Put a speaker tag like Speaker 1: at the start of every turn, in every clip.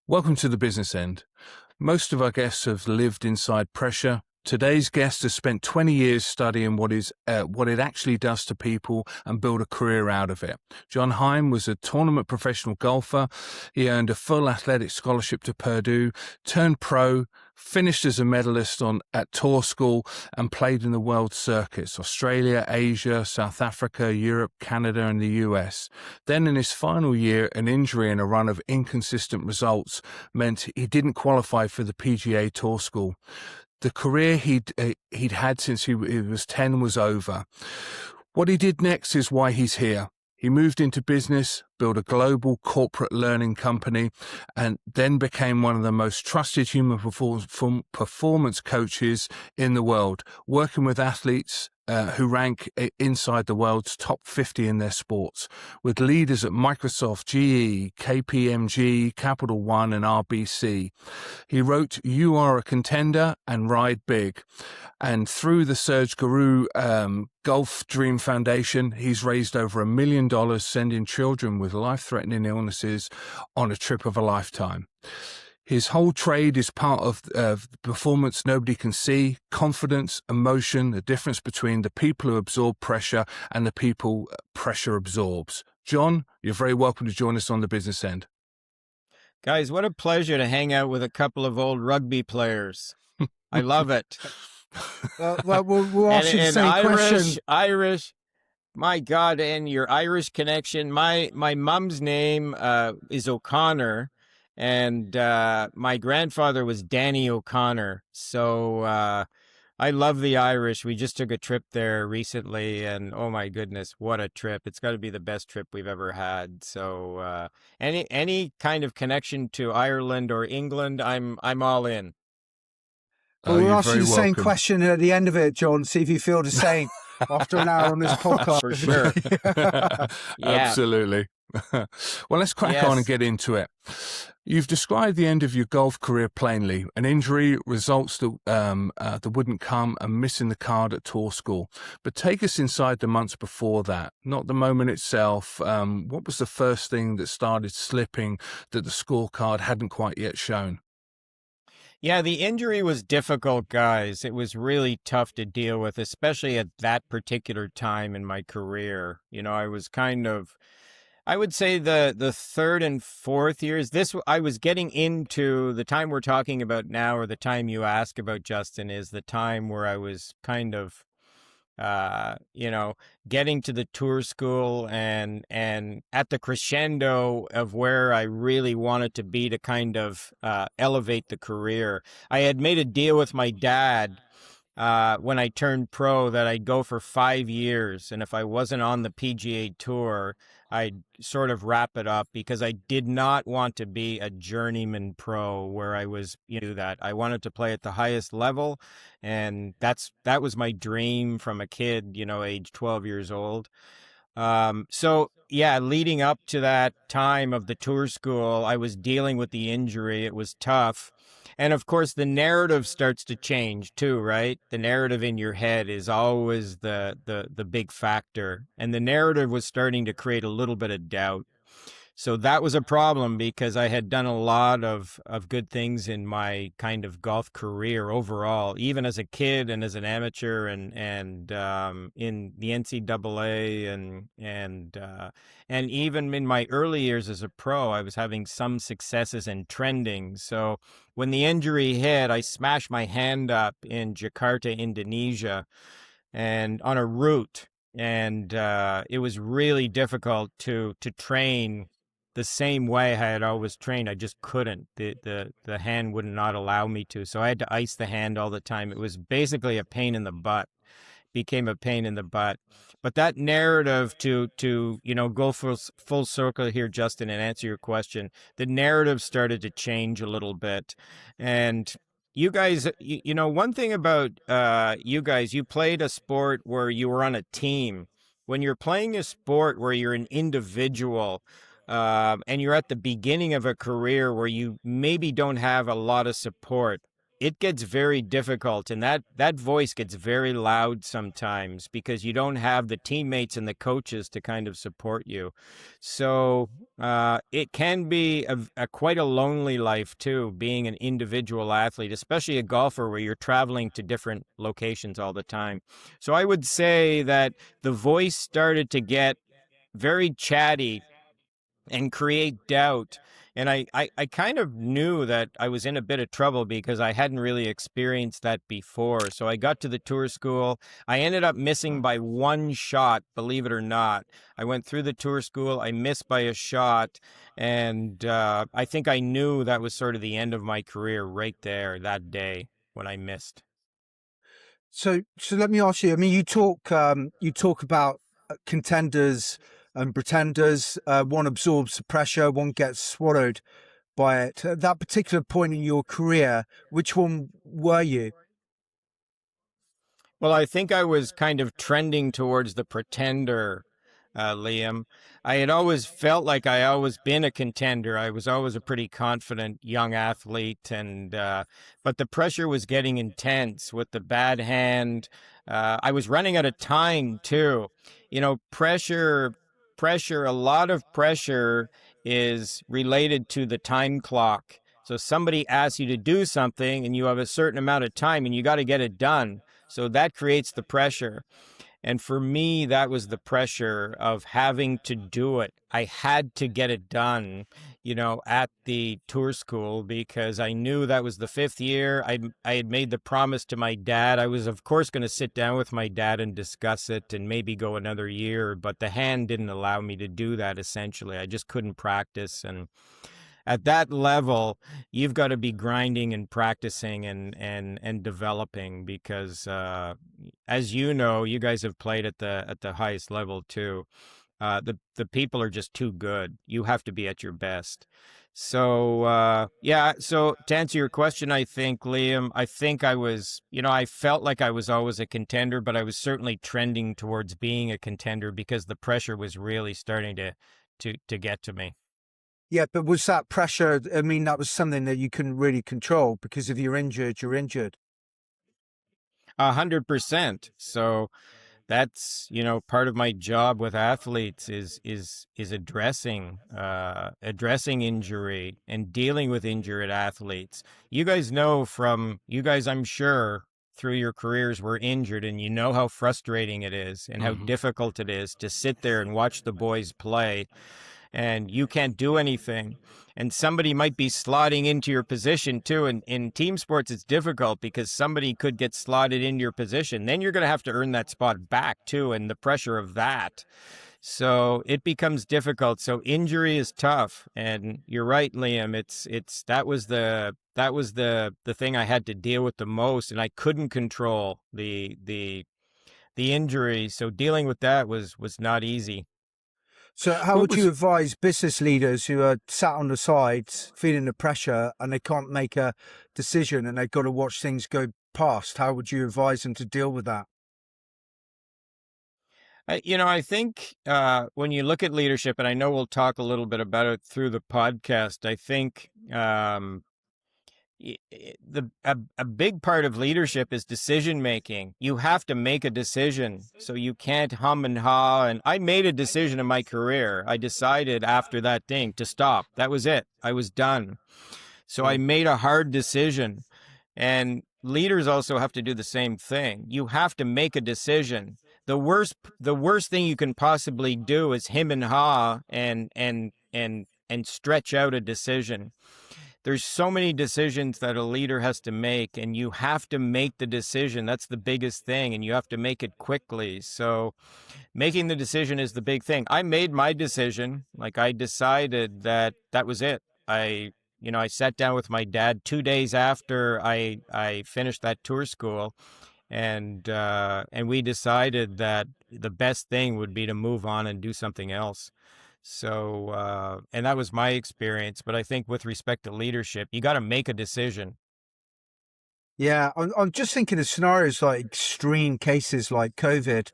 Speaker 1: Welcome to the business end. Most of our guests have lived inside pressure. Today's guest has spent 20 years studying what it actually does to people and build a career out of it. John Haime was a tournament professional golfer. He earned a full athletic scholarship to Purdue, turned pro, finished as a medalist at tour school, and played in the world circuits: Australia, Asia, South Africa, Europe, Canada, and the US. Then in his final year, an injury and a run of inconsistent results meant he didn't qualify for the PGA Tour School. The career he'd had since he was 10 was over. What he did next is why he's here. He moved into business, built a global corporate learning company, and then became one of the most trusted human performance coaches in the world, working with athletes who rank inside the world's top 50 in their sports, with leaders at Microsoft, GE, KPMG, Capital One, and RBC. He wrote "You Are a Contender" and "Ride Big." And through the Surge Guru Golf Dream Foundation, he's raised over $1 million, sending children with life-threatening illnesses on a trip of a lifetime. His whole trade is part of performance nobody can see: confidence, emotion, the difference between the people who absorb pressure and the people pressure absorbs. John, you're very welcome to join us on the business end.
Speaker 2: Guys, what a pleasure to hang out with a couple of old rugby players. I love it.
Speaker 3: We'll ask you the same question.
Speaker 2: Irish. My God, and your Irish connection. My mom's name is O'Connor, and my grandfather was Danny O'Connor. So I love the Irish. We just took a trip there recently, and oh my goodness, what a trip. It's got to be the best trip we've ever had. So any kind of connection to Ireland or England, I'm all in.
Speaker 3: Well, we'll ask you the same question at the end of it, John. See if you feel the same after an hour on this podcast.
Speaker 2: For sure.
Speaker 1: Absolutely. Well, let's crack on and get into it. You've described the end of your golf career plainly: an injury, results that wouldn't come, and missing the card at tour school. But take us inside the months before that, not the moment itself. What was the first thing that started slipping that the scorecard hadn't quite yet shown?
Speaker 2: Yeah, the injury was difficult, guys. It was really tough to deal with, especially at that particular time in my career. You know, I was I would say the third and fourth years. I was getting into the time we're talking about now, or the time you ask about, Justin, is the time where I was kind of, getting to the tour school and at the crescendo of where I really wanted to be to kind of elevate the career. I had made a deal with my dad when I turned pro that I'd go for 5 years, and if I wasn't on the PGA Tour, I'd sort of wrap it up, because I did not want to be a journeyman pro where I was, that. I wanted to play at the highest level, and that was my dream from a kid, age 12 years old. So yeah, leading up to that time of the tour school, I was dealing with the injury. It was tough. And of course, the narrative starts to change too, right? The narrative in your head is always the big factor. And the narrative was starting to create a little bit of doubt. So that was a problem, because I had done a lot of good things in my kind of golf career overall, even as a kid and as an amateur, and in the NCAA and even in my early years as a pro, I was having some successes and trending. So when the injury hit, I smashed my hand up in Jakarta, Indonesia, and on a route, and it was really difficult to train the same way I had always trained. I just couldn't. The hand would not allow me to. So I had to ice the hand all the time. It was basically a pain in the butt. Became a pain in the butt. But that narrative to go full circle here, Justin, and answer your question, the narrative started to change a little bit. And you guys, one thing about you guys, you played a sport where you were on a team. When you're playing a sport where you're an individual, and you're at the beginning of a career where you maybe don't have a lot of support, it gets very difficult, and that voice gets very loud sometimes because you don't have the teammates and the coaches to kind of support you. So it can be a quite a lonely life too, being an individual athlete, especially a golfer where you're traveling to different locations all the time. So I would say that the voice started to get very chatty and create doubt. And I kind of knew that I was in a bit of trouble because I hadn't really experienced that before. So I got to the tour school. I ended up missing by one shot, believe it or not. I went through the tour school. I missed by a shot. And I think I knew that was sort of the end of my career right there that day when I missed.
Speaker 3: So let me ask you. I mean, you talk about contenders and pretenders. One absorbs the pressure, one gets swallowed by it. At that particular point in your career, which one were you?
Speaker 2: Well, I think I was kind of trending towards the pretender, Liam. I had always felt like I always been a contender. I was always a pretty confident young athlete, and but the pressure was getting intense with the bad hand. I was running out of time too. You know, a lot of pressure is related to the time clock. So somebody asks you to do something, and you have a certain amount of time, and you got to get it done. So that creates the pressure. And for me, that was the pressure of having to do it. I had to get it done, at the tour school because I knew that was the fifth year. I had made the promise to my dad. I was, of course, going to sit down with my dad and discuss it and maybe go another year, but the hand didn't allow me to do that, essentially. I just couldn't practice. And at that level, you've got to be grinding and practicing and developing because, as you know, you guys have played at the highest level too. The people are just too good. You have to be at your best. So yeah. So to answer your question, I think, Liam, I think I was, I felt like I was always a contender, but I was certainly trending towards being a contender because the pressure was really starting to get to me.
Speaker 3: Yeah, but was that pressure? I mean, that was something that you couldn't really control because if you're injured, you're injured.
Speaker 2: 100%. So that's part of my job with athletes is addressing injury and dealing with injured athletes. You guys I'm sure through your careers were injured, and you know how frustrating it is and how difficult it is to sit there and watch the boys play and you can't do anything. And somebody might be slotting into your position too. And in team sports, it's difficult because somebody could get slotted into your position. Then you're going to have to earn that spot back too, and the pressure of that. So it becomes difficult. So injury is tough. And you're right, Liam. That was the thing I had to deal with the most, and I couldn't control the injury. So dealing with that was not easy.
Speaker 3: So how would you advise business leaders who are sat on the sides feeling the pressure and they can't make a decision and they've got to watch things go past? How would you advise them to deal with that?
Speaker 2: I think when you look at leadership, and I know we'll talk a little bit about it through the podcast, I think a big part of leadership is decision making. You have to make a decision, so you can't hum and haw. And I made a decision in my career. I decided after that thing to stop. That was it. I was done. So I made a hard decision. And leaders also have to do the same thing. You have to make a decision. The worst thing you can possibly do is him and ha and stretch out a decision. There's so many decisions that a leader has to make, and you have to make the decision. That's the biggest thing, and you have to make it quickly. So making the decision is the big thing. I made my decision. Like, I decided that was it. I sat down with my dad 2 days after I finished that tour school, and we decided that the best thing would be to move on and do something else. So, and that was my experience. But I think with respect to leadership, you got to make a decision.
Speaker 3: Yeah, I'm just thinking of scenarios like extreme cases like COVID,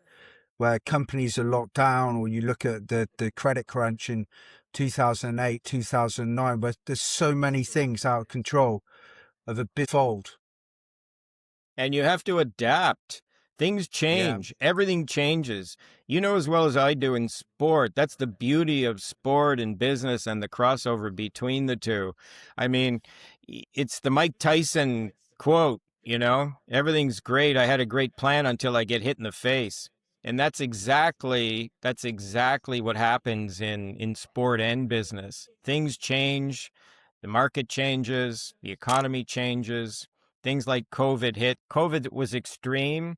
Speaker 3: where companies are locked down, or you look at the credit crunch in 2008, 2009, where there's so many things out of control of a bit fold.
Speaker 2: And you have to adapt. Things
Speaker 3: Yeah.
Speaker 2: change. Everything changes. You know as well as I do in sport. That's the beauty of sport and business and the crossover between the two. I mean, it's the Mike Tyson quote, everything's great. I had a great plan until I get hit in the face. And that's exactly what happens in sport and business. Things change, the market changes, the economy changes. Things like COVID hit. COVID was extreme,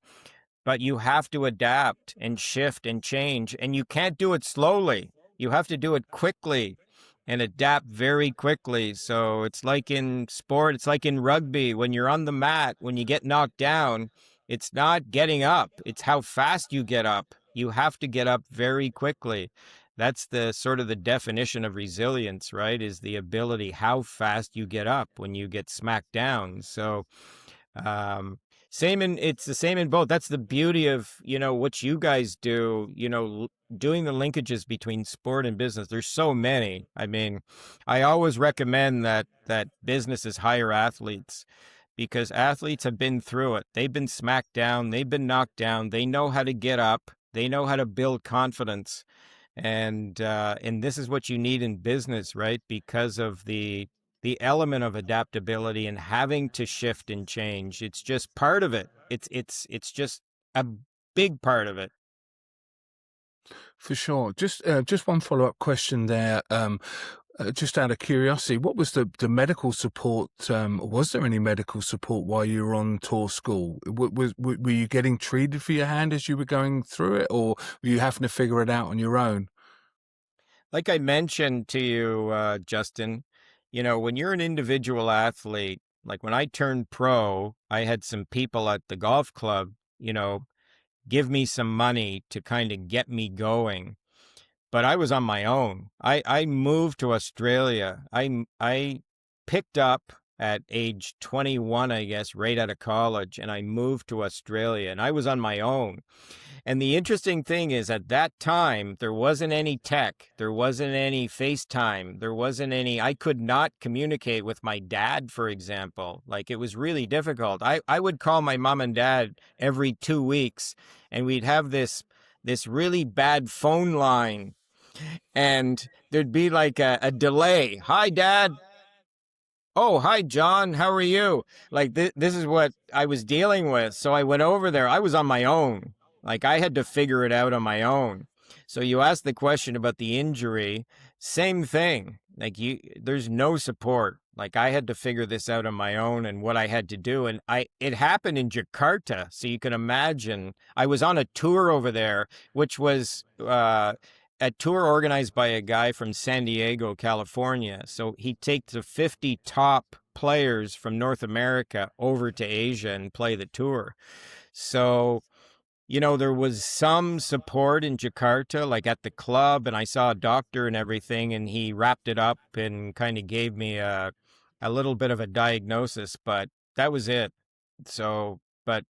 Speaker 2: but you have to adapt and shift and change, and you can't do it slowly. You have to do it quickly and adapt very quickly. So it's like in sport, it's like in rugby. When you're on the mat, when you get knocked down, it's not getting up, it's how fast you get up. You have to get up very quickly. That's the sort of the definition of resilience, right? Is the ability how fast you get up when you get smacked down. So um, it's the same in both. That's the beauty of, what you guys do, doing the linkages between sport and business. There's so many. I mean, I always recommend that businesses hire athletes because athletes have been through it. They've been smacked down, they've been knocked down. They know how to get up. They know how to build confidence. And this is what you need in business, right? Because of the element of adaptability and having to shift and change. It's just part of it. It's just a big part of it.
Speaker 1: For sure. Just one follow-up question there. Just out of curiosity, what was the medical support? Was there any medical support while you were on tour school? Were you getting treated for your hand as you were going through it, or were you having to figure it out on your own?
Speaker 2: Like I mentioned to you, Justin, when you're an individual athlete, like when I turned pro, I had some people at the golf club, give me some money to kind of get me going. But I was on my own. I moved to Australia. I picked up at age 21, I guess, right out of college, and I moved to Australia, and I was on my own. And the interesting thing is, at that time, there wasn't any tech, there wasn't any FaceTime, I could not communicate with my dad, for example. Like, it was really difficult. I would call my mom and dad every 2 weeks, and we'd have this really bad phone line, and there'd be like a delay. Hi, Dad. Oh, hi, John. How are you? Like, this is what I was dealing with. So I went over there. I was on my own. Like, I had to figure it out on my own. So you asked the question about the injury. Same thing. Like, there's no support. Like, I had to figure this out on my own and what I had to do. And it happened in Jakarta. So you can imagine I was on a tour over there, which was, a tour organized by a guy from San Diego, California. So he takes the 50 top players from North America over to Asia and play the tour. So, there was some support in Jakarta, like at the club, and I saw a doctor and everything, and he wrapped it up and kind of gave me a little bit of a diagnosis, but that was it. So, but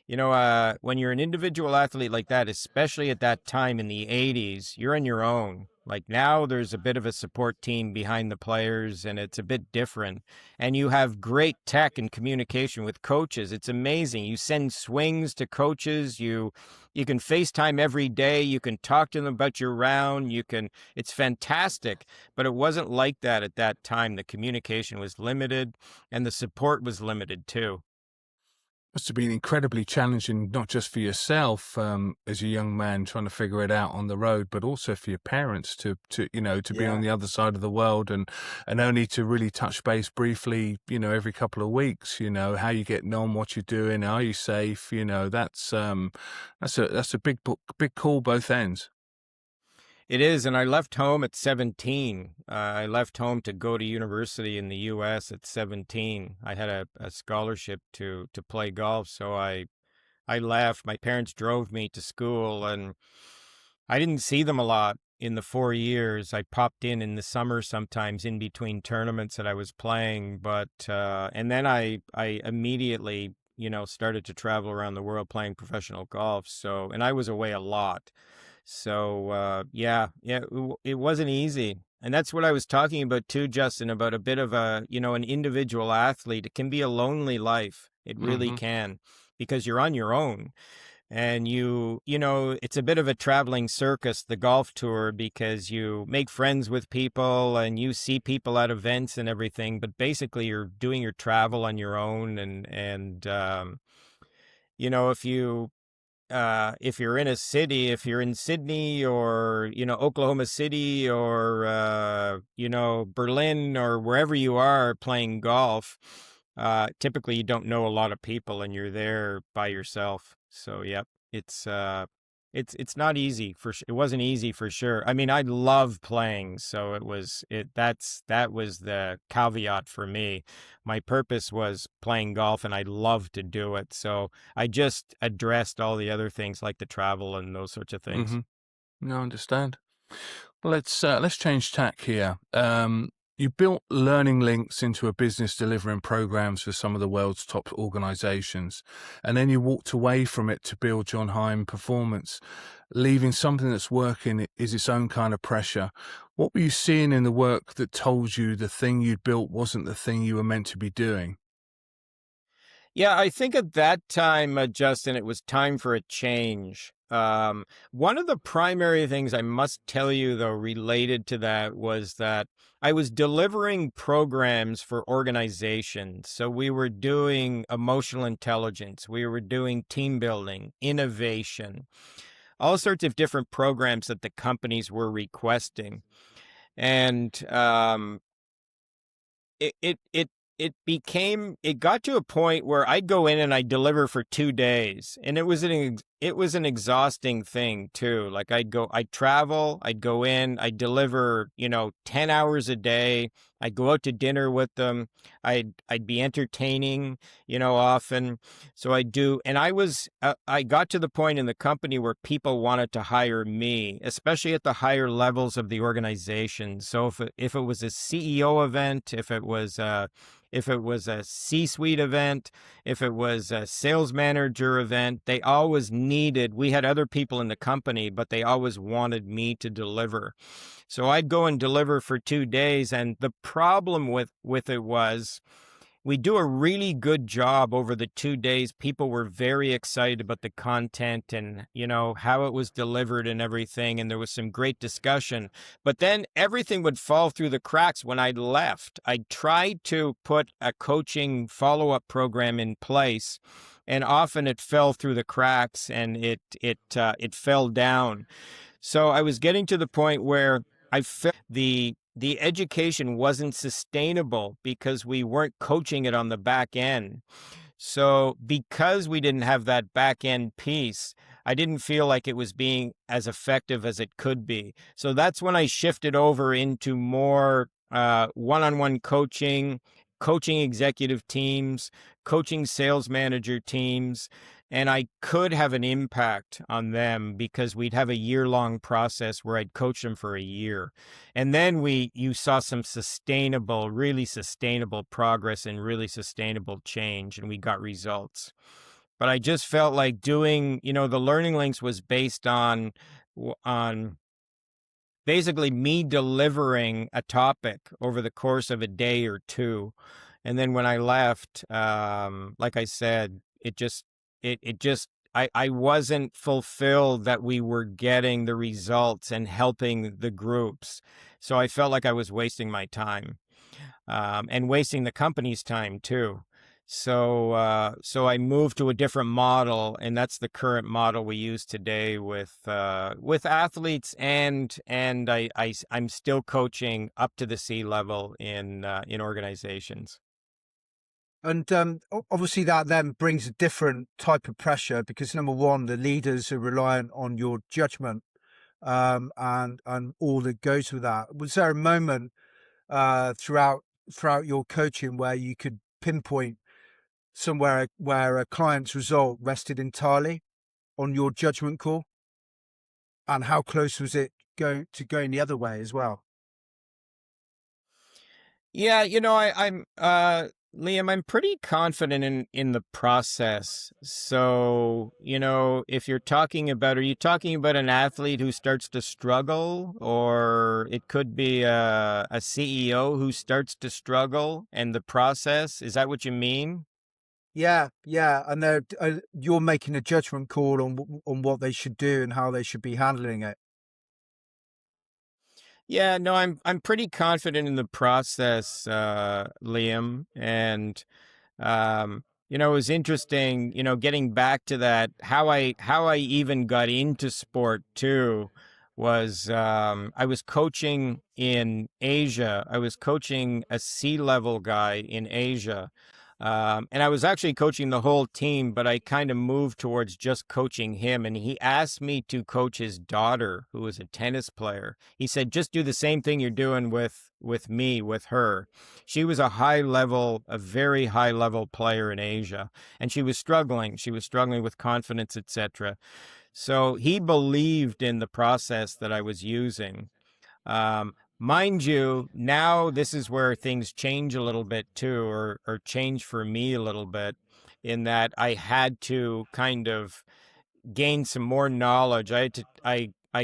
Speaker 2: when you're an individual athlete like that, especially at that time in the 80s, you're on your own. Like now, there's a bit of a support team behind the players, and it's a bit different. And you have great tech and communication with coaches. It's amazing. You send swings to coaches. You can FaceTime every day. You can talk to them about your round. It's fantastic. But it wasn't like that at that time. The communication was limited, and the support was limited too.
Speaker 1: Must have been incredibly challenging, not just for yourself as a young man trying to figure it out on the road, but also for your parents to be on
Speaker 3: Yeah.
Speaker 1: the other side of the world and only to really touch base briefly, every couple of weeks, how you getting on, what you're doing, are you safe? That's a big call both ends.
Speaker 2: It is, and I left home at 17. I left home to go to university in the U.S. at 17. I had a scholarship to play golf, so I left. My parents drove me to school, and I didn't see them a lot in the 4 years. I popped in the summer sometimes in between tournaments that I was playing, but and then I immediately started to travel around the world playing professional golf. So, and I was away a lot. So yeah, it wasn't easy. And that's what I was talking about too, Justin, about a bit of an individual athlete. It can be a lonely life. It really
Speaker 1: Mm-hmm.
Speaker 2: can, because you're on your own. And it's a bit of a traveling circus, the golf tour, because you make friends with people and you see people at events and everything, but basically you're doing your travel on your own. And you know, if you're in a city, if you're in Sydney or, Oklahoma City or, Berlin or wherever you are playing golf, typically you don't know a lot of people and you're there by yourself. So, yep, it's, uh, it's not easy it wasn't easy for sure. I mean, I love playing, so that was the caveat for me. My purpose was playing golf and I love to do it. So, I just addressed all the other things like the travel and those sorts of things.
Speaker 1: Mm-hmm. No, I understand. Well, let's change tack here. You built learning links into a business delivering programs for some of the world's top organizations, and then you walked away from it to build John Haime Performance, leaving something that's working is its own kind of pressure. What were you seeing in the work that told you the thing you'd built wasn't the thing you were meant to be doing?
Speaker 2: Yeah, I think at that time, Justin, it was time for a change. One of the primary things I must tell you, though, related to that was that I was delivering programs for organizations. So we were doing emotional intelligence, we were doing team building, innovation, all sorts of different programs that the companies were requesting. And it it it it got to a point where I'd go in and I'd deliver for 2 days, and it was an exhausting thing too. Like I'd travel, I'd go in, I'd deliver, 10 hours a day. I'd go out to dinner with them. I'd be entertaining, often. So I got to the point in the company where people wanted to hire me, especially at the higher levels of the organization. So if it was a CEO event, if it was a C-suite event, if it was a sales manager event, we had other people in the company, but they always wanted me to deliver. So I'd go and deliver for 2 days. And the problem with it was we do a really good job over the 2 days. People were very excited about the content and, how it was delivered and everything. And there was some great discussion. But then everything would fall through the cracks when I left. I tried to put a coaching follow-up program in place, and often it fell through the cracks and it fell down. So I was getting to the point where I felt the education wasn't sustainable because we weren't coaching it on the back end. So because we didn't have that back end piece, I didn't feel like it was being as effective as it could be. So that's when I shifted over into more one-on-one coaching, coaching executive teams, coaching sales manager teams, and I could have an impact on them because we'd have a year-long process where I'd coach them for a year. And then you saw some really sustainable progress and really sustainable change, and we got results. But I just felt like doing, the learning links was based on basically me delivering a topic over the course of a day or two. And then when I left, like I said, I wasn't fulfilled that we were getting the results and helping the groups. So I felt like I was wasting my time, and wasting the company's time too. So I moved to a different model, and that's the current model we use today with athletes, and I'm still coaching up to the C level in organizations.
Speaker 3: And obviously that then brings a different type of pressure because number one, the leaders are reliant on your judgment, and all that goes with that. Was there a moment throughout your coaching where you could pinpoint somewhere where a client's result rested entirely on your judgment call, and how close was it going the other way as well?
Speaker 2: Yeah, Liam, I'm pretty confident in the process. So, if are you talking about an athlete who starts to struggle, or it could be a CEO who starts to struggle and the process? Is that what you mean?
Speaker 3: Yeah, and you're making a judgment call on what they should do and how they should be handling it.
Speaker 2: Yeah, no, I'm pretty confident in the process, Liam, and it was interesting, getting back to that, how I even got into sport too was I was coaching in Asia. I was coaching a C-level guy in Asia. And I was actually coaching the whole team, but I kind of moved towards just coaching him. And he asked me to coach his daughter, who was a tennis player. He said, just do the same thing you're doing with me, with her. She was a very high level player in Asia, and she was struggling. She was struggling with confidence, etc. So he believed in the process that I was using. Mind you, now this is where things change a little bit too, or change for me a little bit, in that I had to kind of gain some more knowledge. I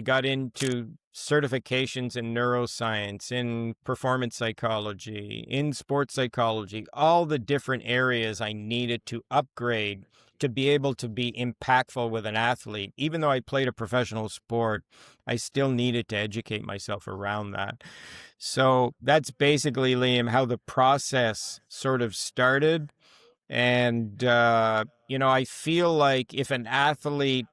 Speaker 2: got into certifications in neuroscience, in performance psychology, in sports psychology, all the different areas I needed to upgrade to be able to be impactful with an athlete. Even though I played a professional sport, I still needed to educate myself around that. So that's basically, Liam, how the process sort of started. And, I feel like if an athlete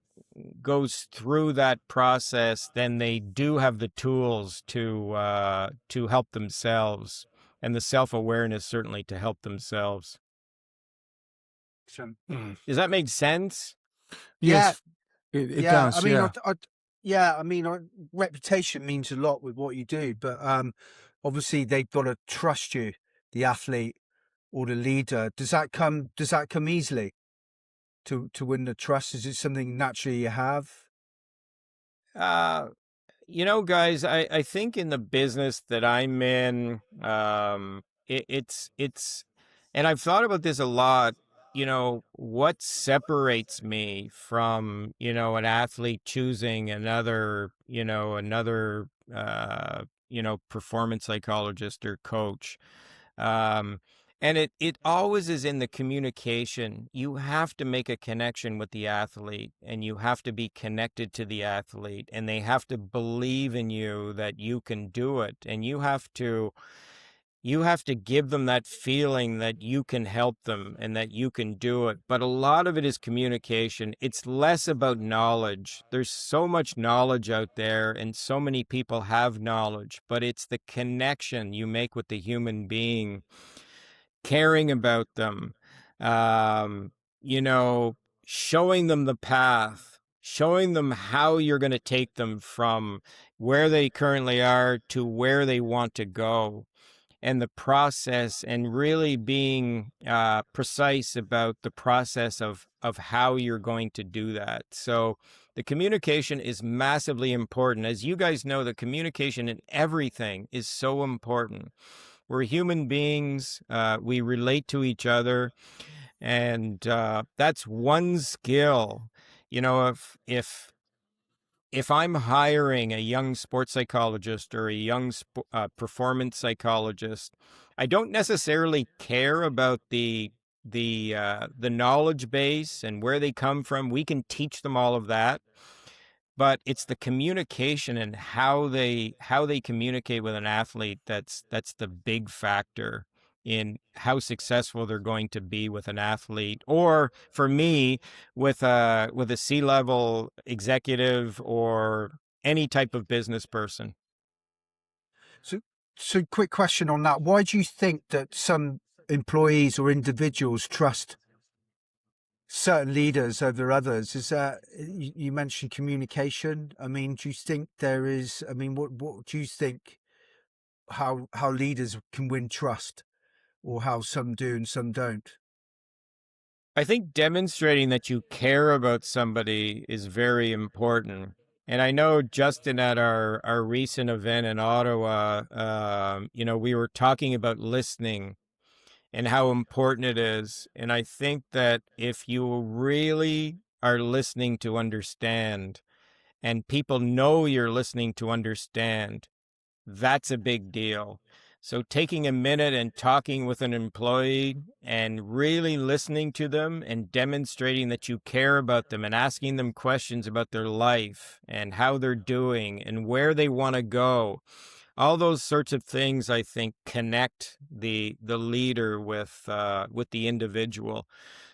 Speaker 2: goes through that process, then they do have the tools to help themselves, and the self-awareness certainly to help themselves. Does that make sense?
Speaker 1: Yes, it
Speaker 3: Yeah,
Speaker 1: does.
Speaker 3: I mean,
Speaker 1: Yeah.
Speaker 3: reputation means a lot with what you do, but obviously they've got to trust you, the athlete or the leader. Does that come easily to win the trust? Is it something naturally you have?
Speaker 2: Uh, guys, I think in the business that I'm in, it's, and I've thought about this a lot. What separates me from, an athlete choosing another performance psychologist or coach. Um, and it always is in the communication. You have to make a connection with the athlete, and you have to be connected to the athlete, and they have to believe in you that you can do it. And you have to give them that feeling that you can help them and that you can do it. But a lot of it is communication. It's less about knowledge. There's so much knowledge out there, and so many people have knowledge, but it's the connection you make with the human being, caring about them, um, you know, showing them the path, showing them how you're going to take them from where they currently are to where they want to go, and the process, and really being precise about the process of how you're going to do that. So the communication is massively important. As you guys know, the communication in everything is so important. We're human beings. We relate to each other, and that's one skill. If I'm hiring a young sports psychologist or a young performance psychologist, I don't necessarily care about the knowledge base and where they come from. We can teach them all of that, but it's the communication and how they communicate with an athlete that's the big factor in how successful they're going to be with an athlete, or for me, with a C-level executive or any type of business person.
Speaker 3: So, quick question on that. Why do you think that some employees or individuals trust certain leaders over others? Is that, you mentioned communication? I mean, do you think there is? I mean, what do you think? How leaders can win trust, or how some do and some don't?
Speaker 2: I think demonstrating that you care about somebody is very important. And I know, Justin, at our recent event in Ottawa, we were talking about listening and how important it is. And I think that if you really are listening to understand, and people know you're listening to understand, that's a big deal. So taking a minute and talking with an employee and really listening to them and demonstrating that you care about them and asking them questions about their life and how they're doing and where they want to go. All those sorts of things, I think, connect the leader with the individual.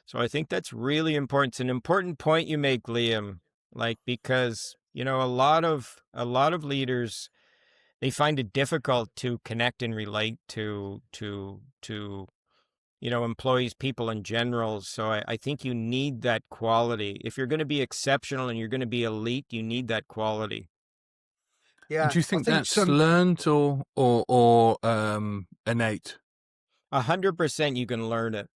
Speaker 2: So I think that's really important. It's an important point you make, Liam. Like, because a lot of leaders, they find it difficult to connect and relate to employees, people in general. So I think you need that quality. If you're going to be exceptional and you're going to be elite, you need that quality.
Speaker 3: Yeah,
Speaker 1: Do you
Speaker 3: I
Speaker 1: think
Speaker 3: think
Speaker 1: that's learned or innate?
Speaker 2: 100% you can learn it.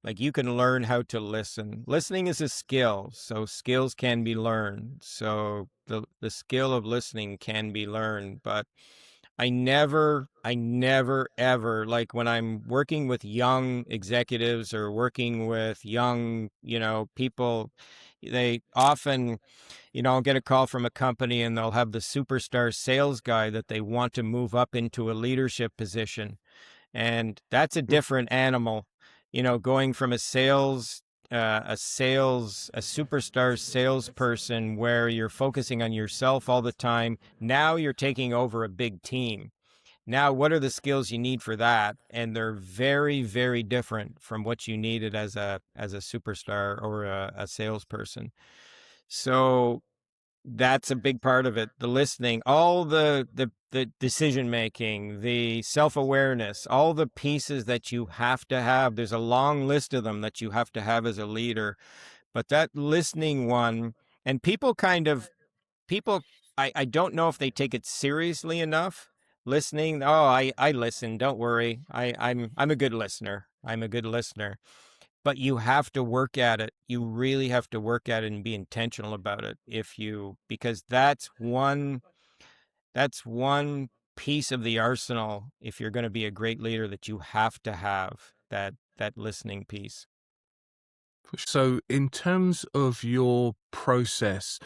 Speaker 2: Like, you can learn how to listen. Listening is a skill, so skills can be learned. So the skill of listening can be learned, but I never ever, like when I'm working with young executives or working with young, people, they often, I'll get a call from a company and they'll have the superstar sales guy that they want to move up into a leadership position. And that's a different animal, going from a superstar salesperson where you're focusing on yourself all the time. Now you're taking over a big team. Now, what are the skills you need for that? And they're very, very different from what you needed as a superstar or a salesperson. So that's a big part of it. The listening, all the decision making, the self-awareness, all the pieces that you have to have. There's a long list of them that you have to have as a leader. But that listening one, and people, I don't know if they take it seriously enough. Listening, oh, I listen, don't worry. I'm a good listener. I'm a good listener. But you have to work at it. You really have to work at it and be intentional about it because that's one piece of the arsenal if you're going to be a great leader, that you have to have that listening piece.
Speaker 1: So, in terms of your process,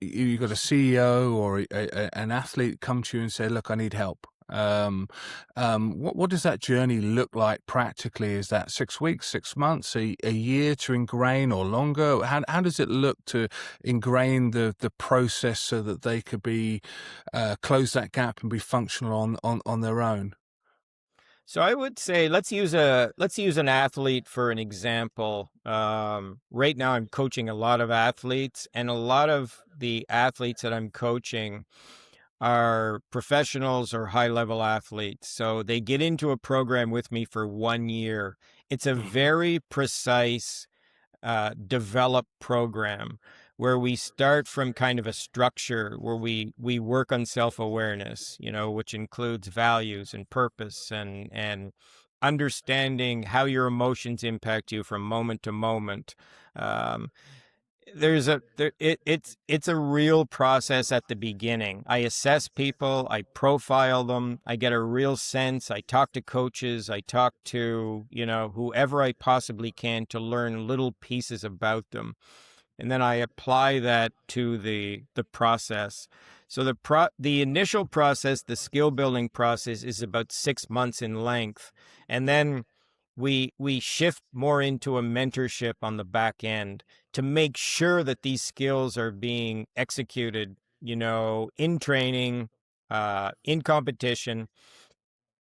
Speaker 1: you got a CEO or an athlete come to you and say, "Look, I need help." What does that journey look like practically? Is that 6 weeks, 6 months, a year to ingrain, or longer? How does it look to ingrain the process so that they could be close that gap and be functional on their own?
Speaker 2: So I would say let's use an athlete for an example. Right now, I'm coaching a lot of athletes, and a lot of the athletes that I'm coaching are professionals or high level athletes. So they get into a program with me for 1 year. It's a very precise develop program where we start from kind of a structure where we work on self-awareness, which includes values and purpose and understanding how your emotions impact you from moment to moment. Um, it's a real process at the beginning. I assess people, I profile them, I get a real sense. I talk to coaches, I talk to, whoever I possibly can to learn little pieces about them. And then I apply that to the process. So the initial process, the skill building process, is about 6 months in length. And then we shift more into a mentorship on the back end to make sure that these skills are being executed, in training, in competition,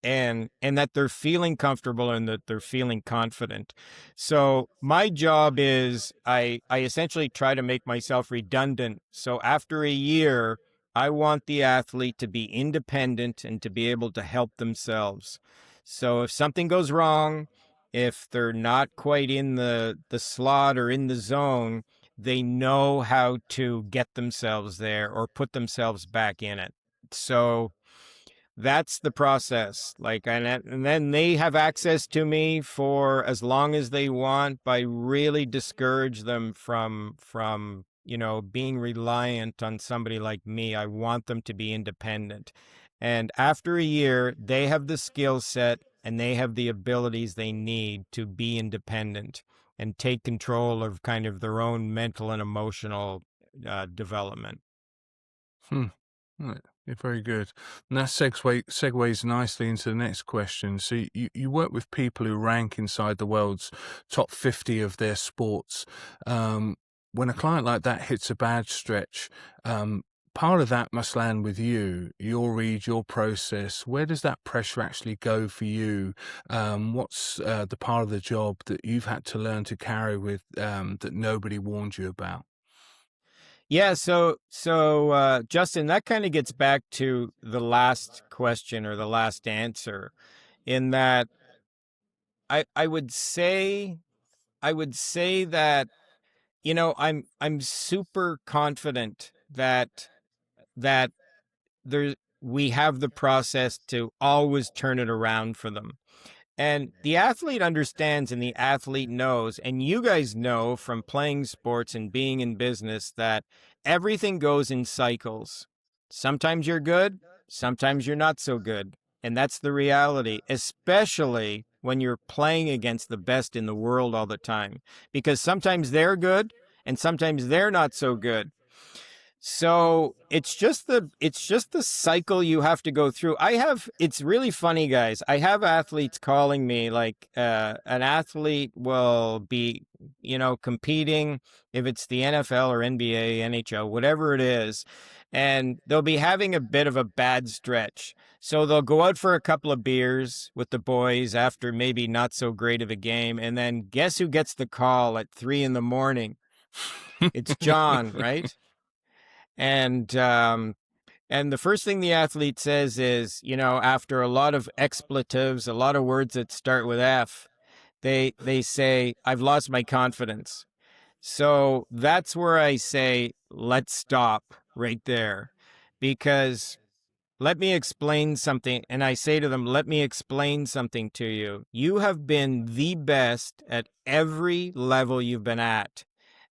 Speaker 2: and that they're feeling comfortable and that they're feeling confident. So my job is I essentially try to make myself redundant. So after a year, I want the athlete to be independent and to be able to help themselves. So if something goes wrong, if they're not quite in the slot or in the zone, they know how to get themselves there or put themselves back in it. So that's the process. Like, and then they have access to me for as long as they want. By really discourage them from being reliant on somebody like me. I want them to be independent. And after a year, they have the skill set and they have the abilities they need to be independent and take control of kind of their own mental and emotional development.
Speaker 1: Hmm. Right. Yeah, very good. And that segues nicely into the next question. So you work with people who rank inside the world's top 50 of their sports. When a client like that hits a bad stretch, part of that must land with you, your read, your process. Where does that pressure actually go for you? What's the part of the job that you've had to learn to carry with that nobody warned you about?
Speaker 2: Yeah, so Justin, that kind of gets back to the last question or the last answer, in that I would say that, I'm super confident that there we have the process to always turn it around for them. And the athlete understands and the athlete knows, and you guys know from playing sports and being in business, that everything goes in cycles. Sometimes you're good, sometimes you're not so good. And that's the reality, especially when you're playing against the best in the world all the time, because sometimes they're good and sometimes they're not so good. So it's just the cycle you have to go through. It's really funny, guys. I have athletes calling me, like, an athlete will be, competing, if it's the NFL or NBA, NHL, whatever it is, and they'll be having a bit of a bad stretch. So they'll go out for a couple of beers with the boys after maybe not so great of a game, and then guess who gets the call at 3 a.m? It's John, right? And the first thing the athlete says is, after a lot of expletives, a lot of words that start with F, they say, "I've lost my confidence." So that's where I say, let's stop right there, because let me explain something. And I say to them, let me explain something to you. You have been the best at every level you've been at.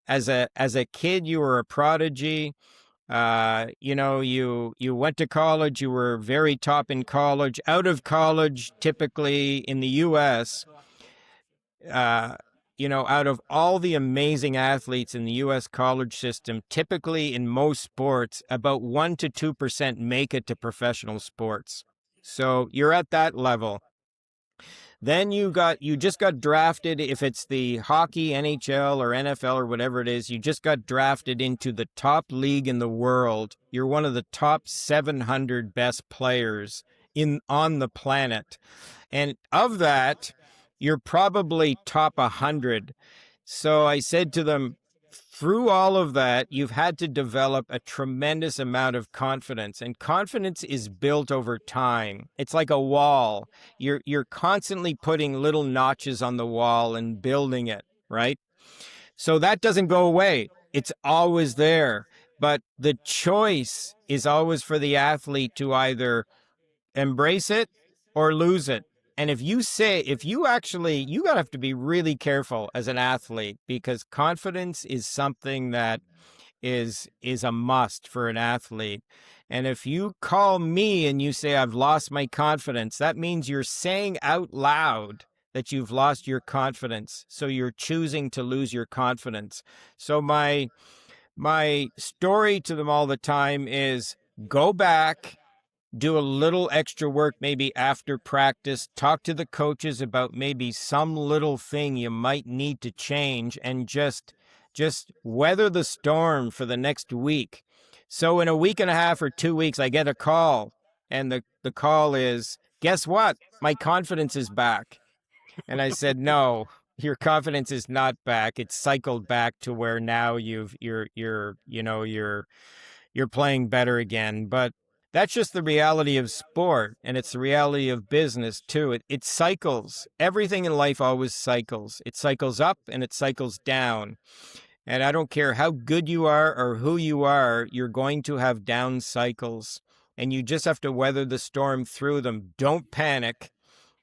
Speaker 2: As a kid, you were a prodigy. You went to college, you were very top in college. Out of college, typically in the US, out of all the amazing athletes in the US college system, typically in most sports, about 1 to 2% make it to professional sports. So you're at that level. Then you just got drafted. If it's the hockey, NHL or NFL or whatever it is, you just got drafted into the top league in the world. You're one of the top 700 best players on the planet. And of that, you're probably top 100. So I said to them, through all of that, you've had to develop a tremendous amount of confidence, and confidence is built over time. It's like a wall. You're constantly putting little notches on the wall and building it, right? So that doesn't go away. It's always there. But the choice is always for the athlete to either embrace it or lose it. And you gotta have to be really careful as an athlete, because confidence is something that is a must for an athlete. And if you call me and you say, I've lost my confidence, that means you're saying out loud that you've lost your confidence. So you're choosing to lose your confidence. So my story to them all the time is, go back, do a little extra work, maybe after practice, talk to the coaches about maybe some little thing you might need to change, and just weather the storm for the next week. So in a week and a half or 2 weeks, I get a call, and the call is, guess what? My confidence is back. And I said, no, your confidence is not back. It's cycled back to where now you're playing better again. But that's just the reality of sport, and it's the reality of business too. It cycles. Everything in life always cycles. It cycles up and it cycles down. And I don't care how good you are or who you are, you're going to have down cycles. And you just have to weather the storm through them. Don't panic.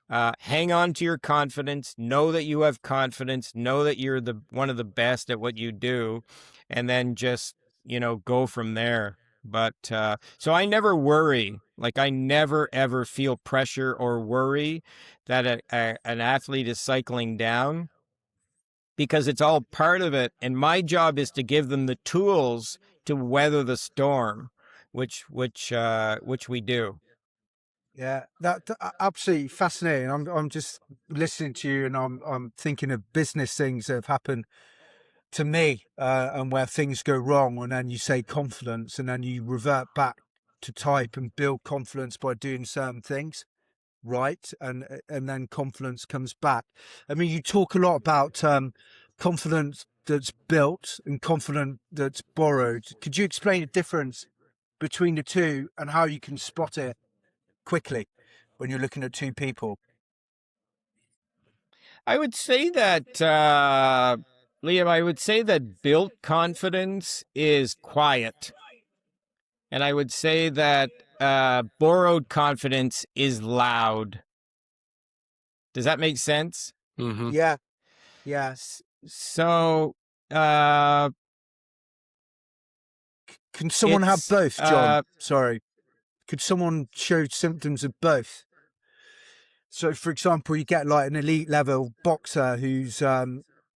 Speaker 2: Hang on to your confidence. Know that you have confidence. Know that you're one of the best at what you do. And then just, go from there. But so I never worry. Like, I never, ever feel pressure or worry that an athlete is cycling down, because it's all part of it. And my job is to give them the tools to weather the storm. which we do.
Speaker 3: Yeah, absolutely fascinating. I'm just listening to you, and I'm thinking of business things that have happened to me, and where things go wrong, and then you say confidence, and then you revert back to type and build confidence by doing certain things right, and then confidence comes back. I mean, you talk a lot about confidence that's built and confidence that's borrowed. Could you explain the difference between the two and how you can spot it quickly when you're looking at two people?
Speaker 2: I would say that, Liam, I would say that built confidence is quiet. And I would say that borrowed confidence is loud. Does that make sense?
Speaker 1: Mm-hmm.
Speaker 3: Yeah, yeah.
Speaker 2: So, uh,
Speaker 3: Can someone have both, John? Sorry. Could someone show symptoms of both? So, for example, you get like an elite level boxer who's,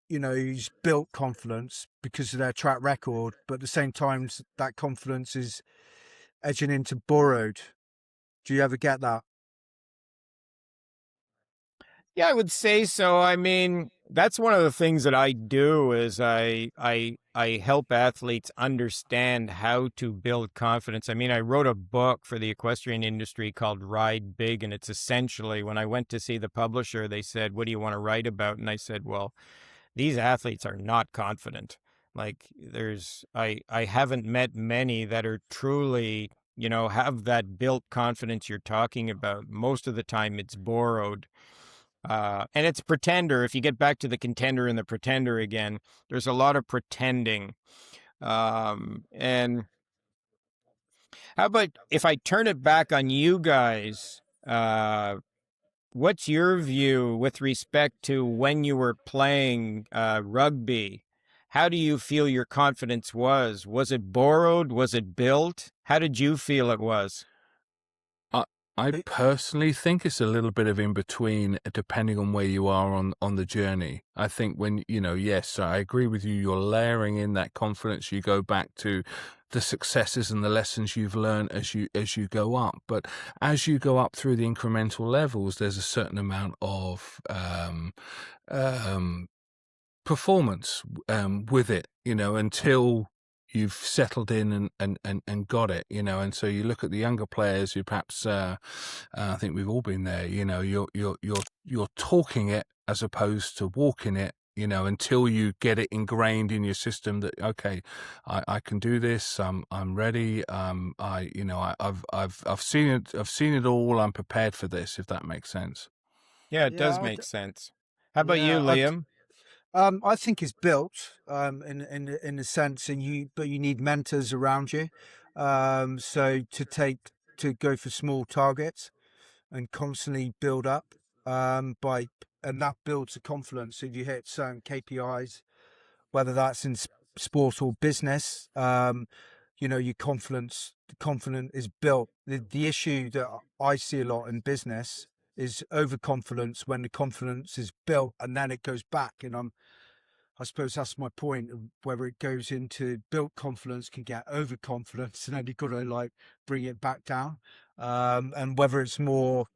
Speaker 3: who's built confidence because of their track record, but at the same time, that confidence is edging into borrowed. Do you ever get that?
Speaker 2: Yeah, I would say so. I mean, that's one of the things that I do is I help athletes understand how to build confidence. I mean, I wrote a book for the equestrian industry called Ride Big, and it's essentially when I went to see the publisher, they said, "What do you want to write about?" And I said, "Well, these athletes are not confident. Like I haven't met many that are truly, have that built confidence you're talking about. Most of the time it's borrowed." And it's pretender. If you get back to the contender and the pretender again, there's a lot of pretending. And how about if I turn it back on you guys? What's your view with respect to when you were playing rugby? How do you feel your confidence was? Was it borrowed? Was it built? How did you feel it was?
Speaker 1: I personally think it's a little bit of in between, depending on where you are on the journey. I think when, yes, I agree with you, you're layering in that confidence. You go back to the successes and the lessons you've learned as you go up. But as you go up through the incremental levels, there's a certain amount of performance with it, until you've settled in and got it, and so you look at the younger players who perhaps I think we've all been there, you're talking it as opposed to walking it, until you get it ingrained in your system that, okay, I can do this, I'm ready, I've seen it all, I'm prepared for this, if that makes sense.
Speaker 2: Yeah, it does
Speaker 3: Yeah,
Speaker 2: make sense. How about you,
Speaker 3: yeah.
Speaker 2: Liam?
Speaker 3: I think it's built in a sense, but you need mentors around you. So to go for small targets and constantly build up, and that builds the confidence. If you hit certain KPIs, whether that's in sport or business, your confidence is built. The issue that I see a lot in business is overconfidence when the confidence is built and then it goes back. And I suppose that's my point of whether it goes into built confidence can get overconfidence and then you've got to like bring it back down. And whether it's more,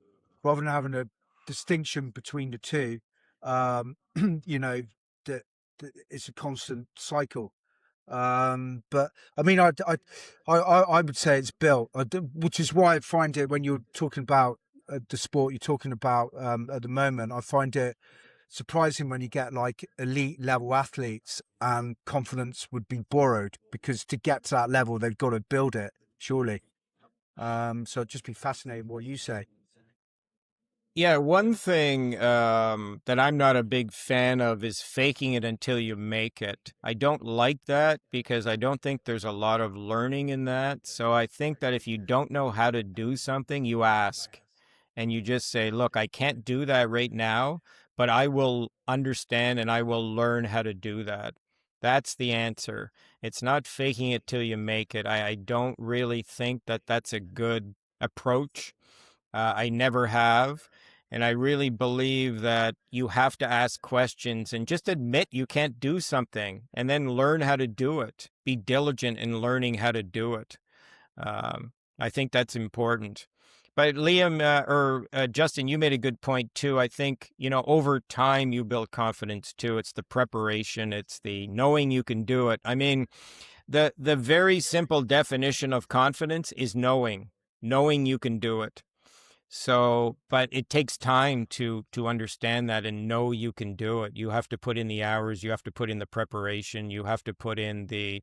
Speaker 3: rather than having a distinction between the two, that it's a constant cycle. But I mean, I would say it's built, which is why I find it when you're talking about the sport you're talking about at the moment, I find it surprising when you get like elite level athletes and confidence would be borrowed, because to get to that level, they've got to build it, surely. So it'd just be fascinating what you say.
Speaker 2: Yeah, one thing that I'm not a big fan of is faking it until you make it. I don't like that because I don't think there's a lot of learning in that. So I think that if you don't know how to do something, you ask and you just say, look, I can't do that right now, but I will understand and I will learn how to do that. That's the answer. It's not faking it till you make it. I don't really think that that's a good approach. I never have. And I really believe that you have to ask questions and just admit you can't do something and then learn how to do it. Be diligent in learning how to do it. I think that's important. But Liam Justin, you made a good point too. I think, over time you build confidence too. It's the preparation, it's the knowing you can do it. I mean, the very simple definition of confidence is knowing you can do it. So, but it takes time to understand that and know you can do it. You have to put in the hours, you have to put in the preparation, you have to put in the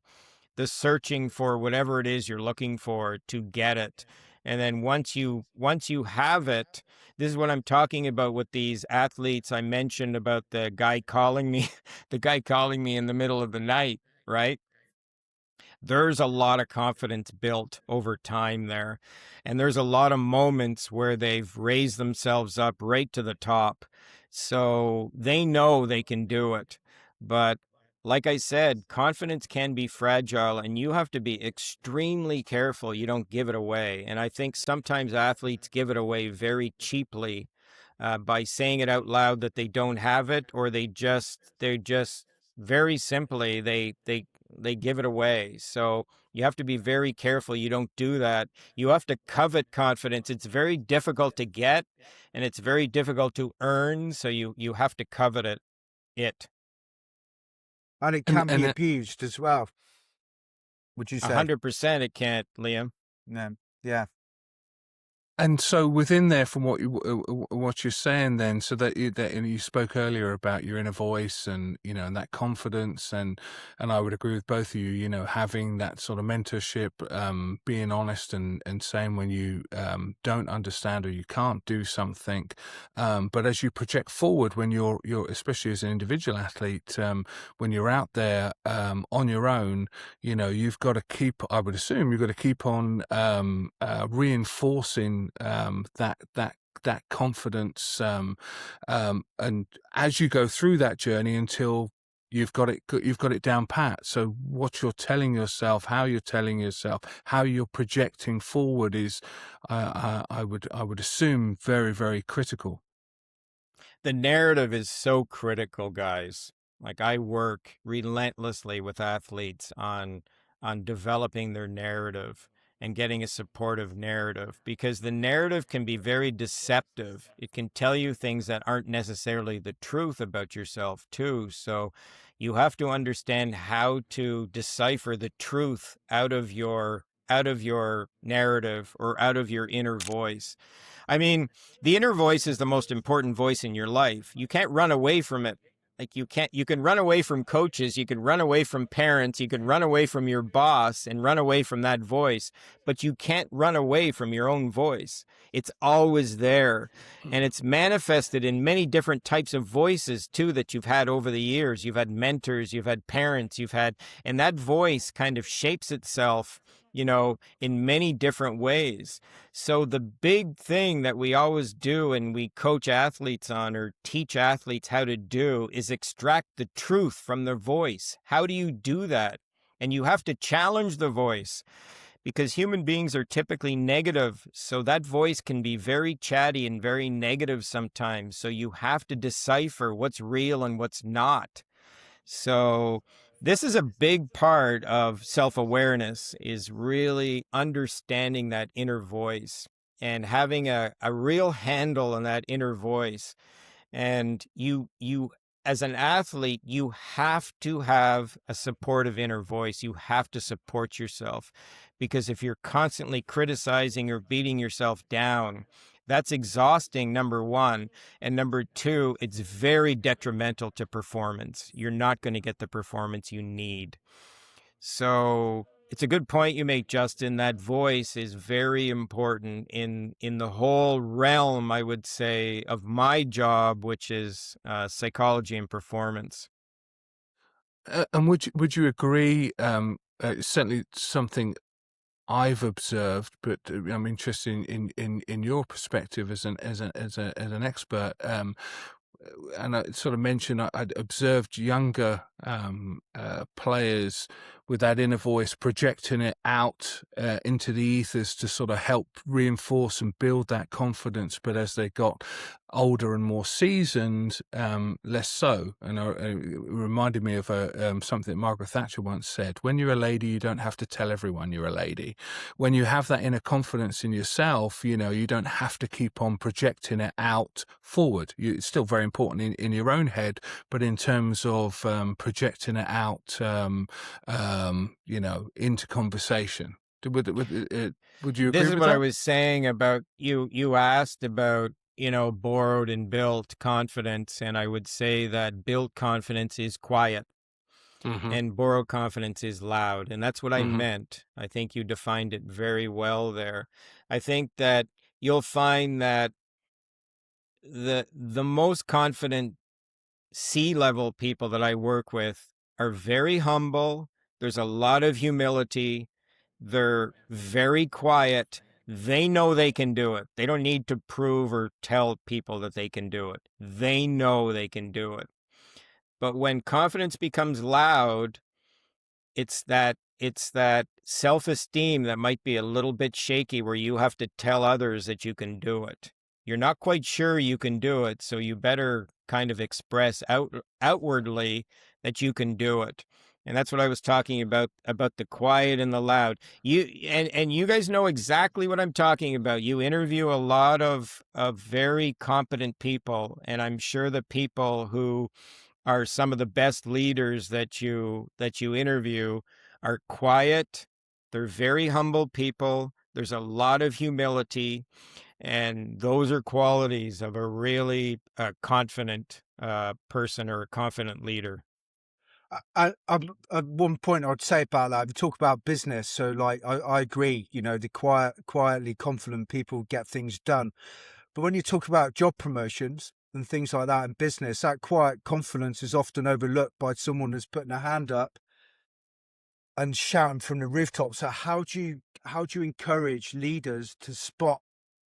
Speaker 2: searching for whatever it is you're looking for to get it. And then once you have it, this is what I'm talking about with these athletes. I mentioned about the guy calling me the guy calling me in the middle of the night, right? There's a lot of confidence built over time there. And there's a lot of moments where they've raised themselves up right to the top. So they know they can do it. But like I said, confidence can be fragile, and you have to be extremely careful you don't give it away. And I think sometimes athletes give it away very cheaply by saying it out loud that they don't have it, or they're just very simply they give it away. So you have to be very careful you don't do that. You have to covet confidence. It's very difficult to get, and it's very difficult to earn. So you have to covet it.
Speaker 3: And it can be abused as well. Would you say?
Speaker 2: 100% it can't, Liam.
Speaker 3: No. Yeah.
Speaker 1: And so within there, from what you're saying, then, so that you spoke earlier about your inner voice and and that confidence, and I would agree with both of you. Having that sort of mentorship, being honest, and saying when you don't understand or you can't do something. But as you project forward, when you're especially as an individual athlete, when you're out there on your own, you've got to keep. I would assume you've got to keep on reinforcing that confidence, and as you go through that journey until you've got it down pat. So what you're telling yourself, how you're telling yourself, how you're projecting forward is, I would assume, very, very critical.
Speaker 2: The narrative is so critical, guys. Like, I work relentlessly with athletes on developing their narrative and getting a supportive narrative, because the narrative can be very deceptive. It can tell you things that aren't necessarily the truth about yourself too. So you have to understand how to decipher the truth out of your narrative, or out of your inner voice. I mean, the inner voice is the most important voice in your life. You can't run away from it. Like, you can run away from coaches, you can run away from parents, you can run away from your boss and run away from that voice, but you can't run away from your own voice. It's always there. And it's manifested in many different types of voices too that you've had over the years. You've had mentors, you've had parents, and that voice kind of shapes itself, in many different ways. So the big thing that we always do, and we coach athletes on, or teach athletes how to do, is extract the truth from their voice. How do you do that? And you have to challenge the voice, because human beings are typically negative. So that voice can be very chatty and very negative sometimes. So you have to decipher what's real and what's not. So this is a big part of self-awareness, is really understanding that inner voice and having a real handle on that inner voice. And you as an athlete, you have to have a supportive inner voice. You have to support yourself, because if you're constantly criticizing or beating yourself down, that's exhausting, number one. And number two, it's very detrimental to performance. You're not going to get the performance you need. So it's a good point you make, Justin. That voice is very important in the whole realm, I would say, of my job, which is psychology and performance.
Speaker 1: And would you agree? Certainly something I've observed, but I'm interested in your perspective as an expert. And I sort of mentioned I'd observed younger players with that inner voice, projecting it out into the ethers to sort of help reinforce and build that confidence. But as they got older and more seasoned, less so. And it reminded me of something that Margaret Thatcher once said: when you're a lady, you don't have to tell everyone you're a lady. When you have that inner confidence in yourself, you know, you don't have to keep on projecting it out forward. It's still very important in your own head, but in terms of projecting it out, you know, into conversation. Would you agree
Speaker 2: This is
Speaker 1: with
Speaker 2: what I
Speaker 1: that?
Speaker 2: was saying about you asked about, you know, borrowed and built confidence, and I would say that built confidence is quiet
Speaker 1: Mm-hmm.
Speaker 2: and borrowed confidence is loud. And that's what I
Speaker 1: Mm-hmm.
Speaker 2: meant. I think you defined it very well there. I think that you'll find that the most confident C-level people that I work with are very humble. There's a lot of humility. They're very quiet. They know they can do it. They don't need to prove or tell people that they can do it. They know they can do it. But when confidence becomes loud, it's that self-esteem that might be a little bit shaky, where you have to tell others that you can do it. You're not quite sure you can do it, so you better kind of express outwardly that you can do it. And that's what I was talking about the quiet and the loud. And you guys know exactly what I'm talking about. You interview a lot of very competent people, and I'm sure the people who are some of the best leaders that you interview are quiet. They're very humble people. There's a lot of humility, and those are qualities of a really confident person or a confident leader.
Speaker 3: At one point I'd say about that, if you talk about business, so like I agree, you know, the quietly confident people get things done. But when you talk about job promotions and things like that in business, that quiet confidence is often overlooked by someone that's putting a hand up and shouting from the rooftop. So how do you encourage leaders to spot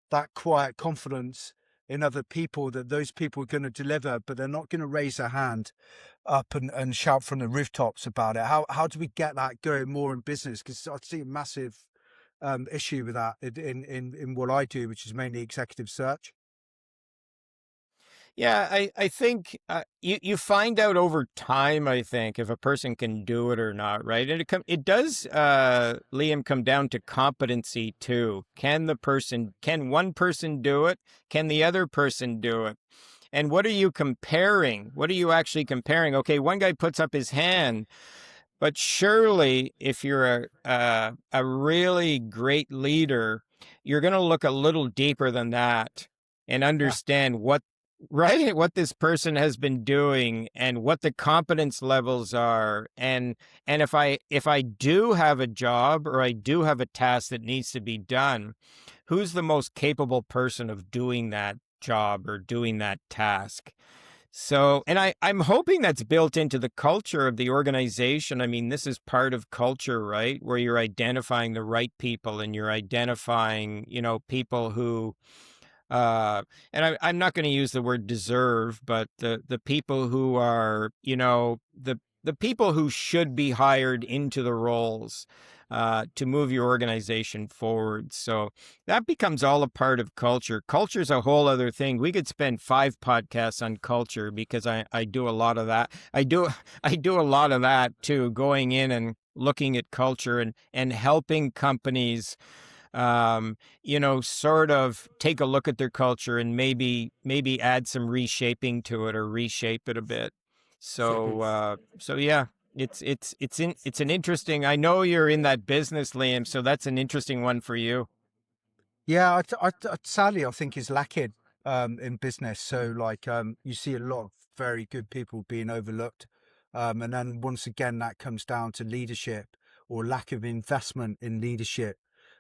Speaker 3: that quiet confidence in other people, that those people are going to deliver, but they're not going to raise their hand up and shout from the rooftops about it? How do we get that going more in business? Because I see a massive issue with that in what I do, which is mainly executive search.
Speaker 2: Yeah, I think you find out over time, I think, if a person can do it or not, right? And it does, Liam, come down to competency too. Can one person do it? Can the other person do it? And what are you comparing? What are you actually comparing? Okay, one guy puts up his hand, but surely if you're a really great leader, you're going to look a little deeper than that and understand what this person has been doing and what the competence levels are. And if I do have a job, or I do have a task that needs to be done, who's the most capable person of doing that job or doing that task? So, and I'm hoping that's built into the culture of the organization. I mean, this is part of culture, right? Where you're identifying the right people, and you're identifying, you know, people who, and I'm not going to use the word deserve, but the people who are, you know, the people who should be hired into the roles to move your organization forward. So that becomes all a part of culture. Culture is a whole other thing. We could spend 5 podcasts on culture, because I do a lot of that. I do a lot of that too, going in and looking at culture and helping companies you know, sort of take a look at their culture and maybe add some reshaping to it, or reshape it a bit. So yeah, it's an interesting. I know you're in that business, Liam, so that's an interesting one for you.
Speaker 3: Yeah, sadly, I think is lacking in business. So, like, you see a lot of very good people being overlooked, and then once again, that comes down to leadership or lack of investment in leadership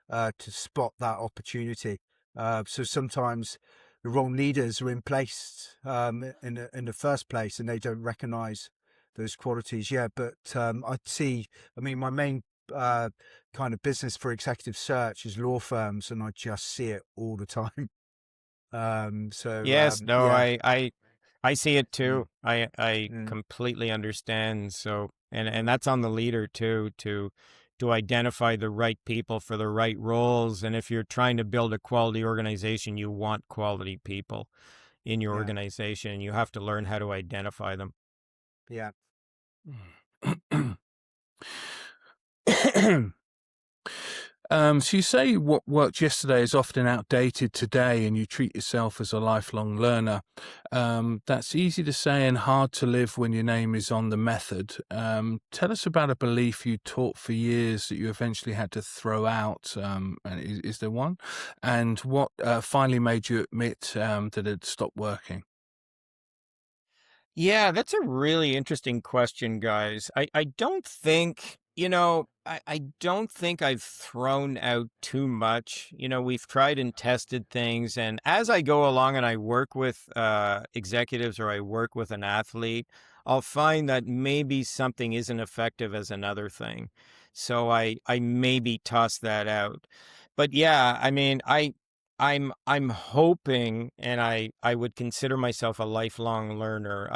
Speaker 3: to spot that opportunity. So sometimes the wrong leaders are in place in the first place, and they don't recognise those qualities. Yeah, but I'd see. I mean, my main kind of business for executive search is law firms, and I just see it all the time.
Speaker 2: Yes, no,
Speaker 3: Yeah.
Speaker 2: I see it
Speaker 3: Mm,
Speaker 2: too. I
Speaker 3: mm.
Speaker 2: completely understand. So And that's on the leader too, to identify the right people for the right roles. And if you're trying to build a quality organization, you want quality people in your
Speaker 3: Yeah.
Speaker 2: organization, and you have to learn how to identify them.
Speaker 3: Yeah.
Speaker 1: So you say what worked yesterday is often outdated today, and you treat yourself as a lifelong learner. That's easy to say and hard to live when your name is on the method. Tell us about a belief you taught for years that you eventually had to throw out. And is there one? And what finally made you admit that it stopped working?
Speaker 2: Yeah, that's a really interesting question, guys. I don't think, I don't think I've thrown out too much. We've tried and tested things. And as I go along and I work with executives or I work with an athlete, I'll find that maybe something isn't effective as another thing. So I maybe toss that out. But yeah, I mean, I'm hoping, and I would consider myself a lifelong learner.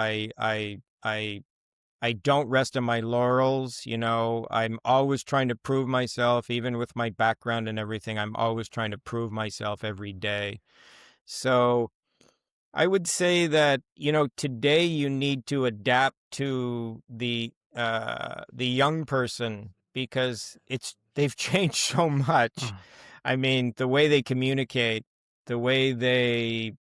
Speaker 2: I don't rest on my laurels. I'm always trying to prove myself, even with my background and everything. I'm always trying to prove myself every day. So I would say that, today you need to adapt to the young person, because they've changed so much. I mean, the way they communicate, the way the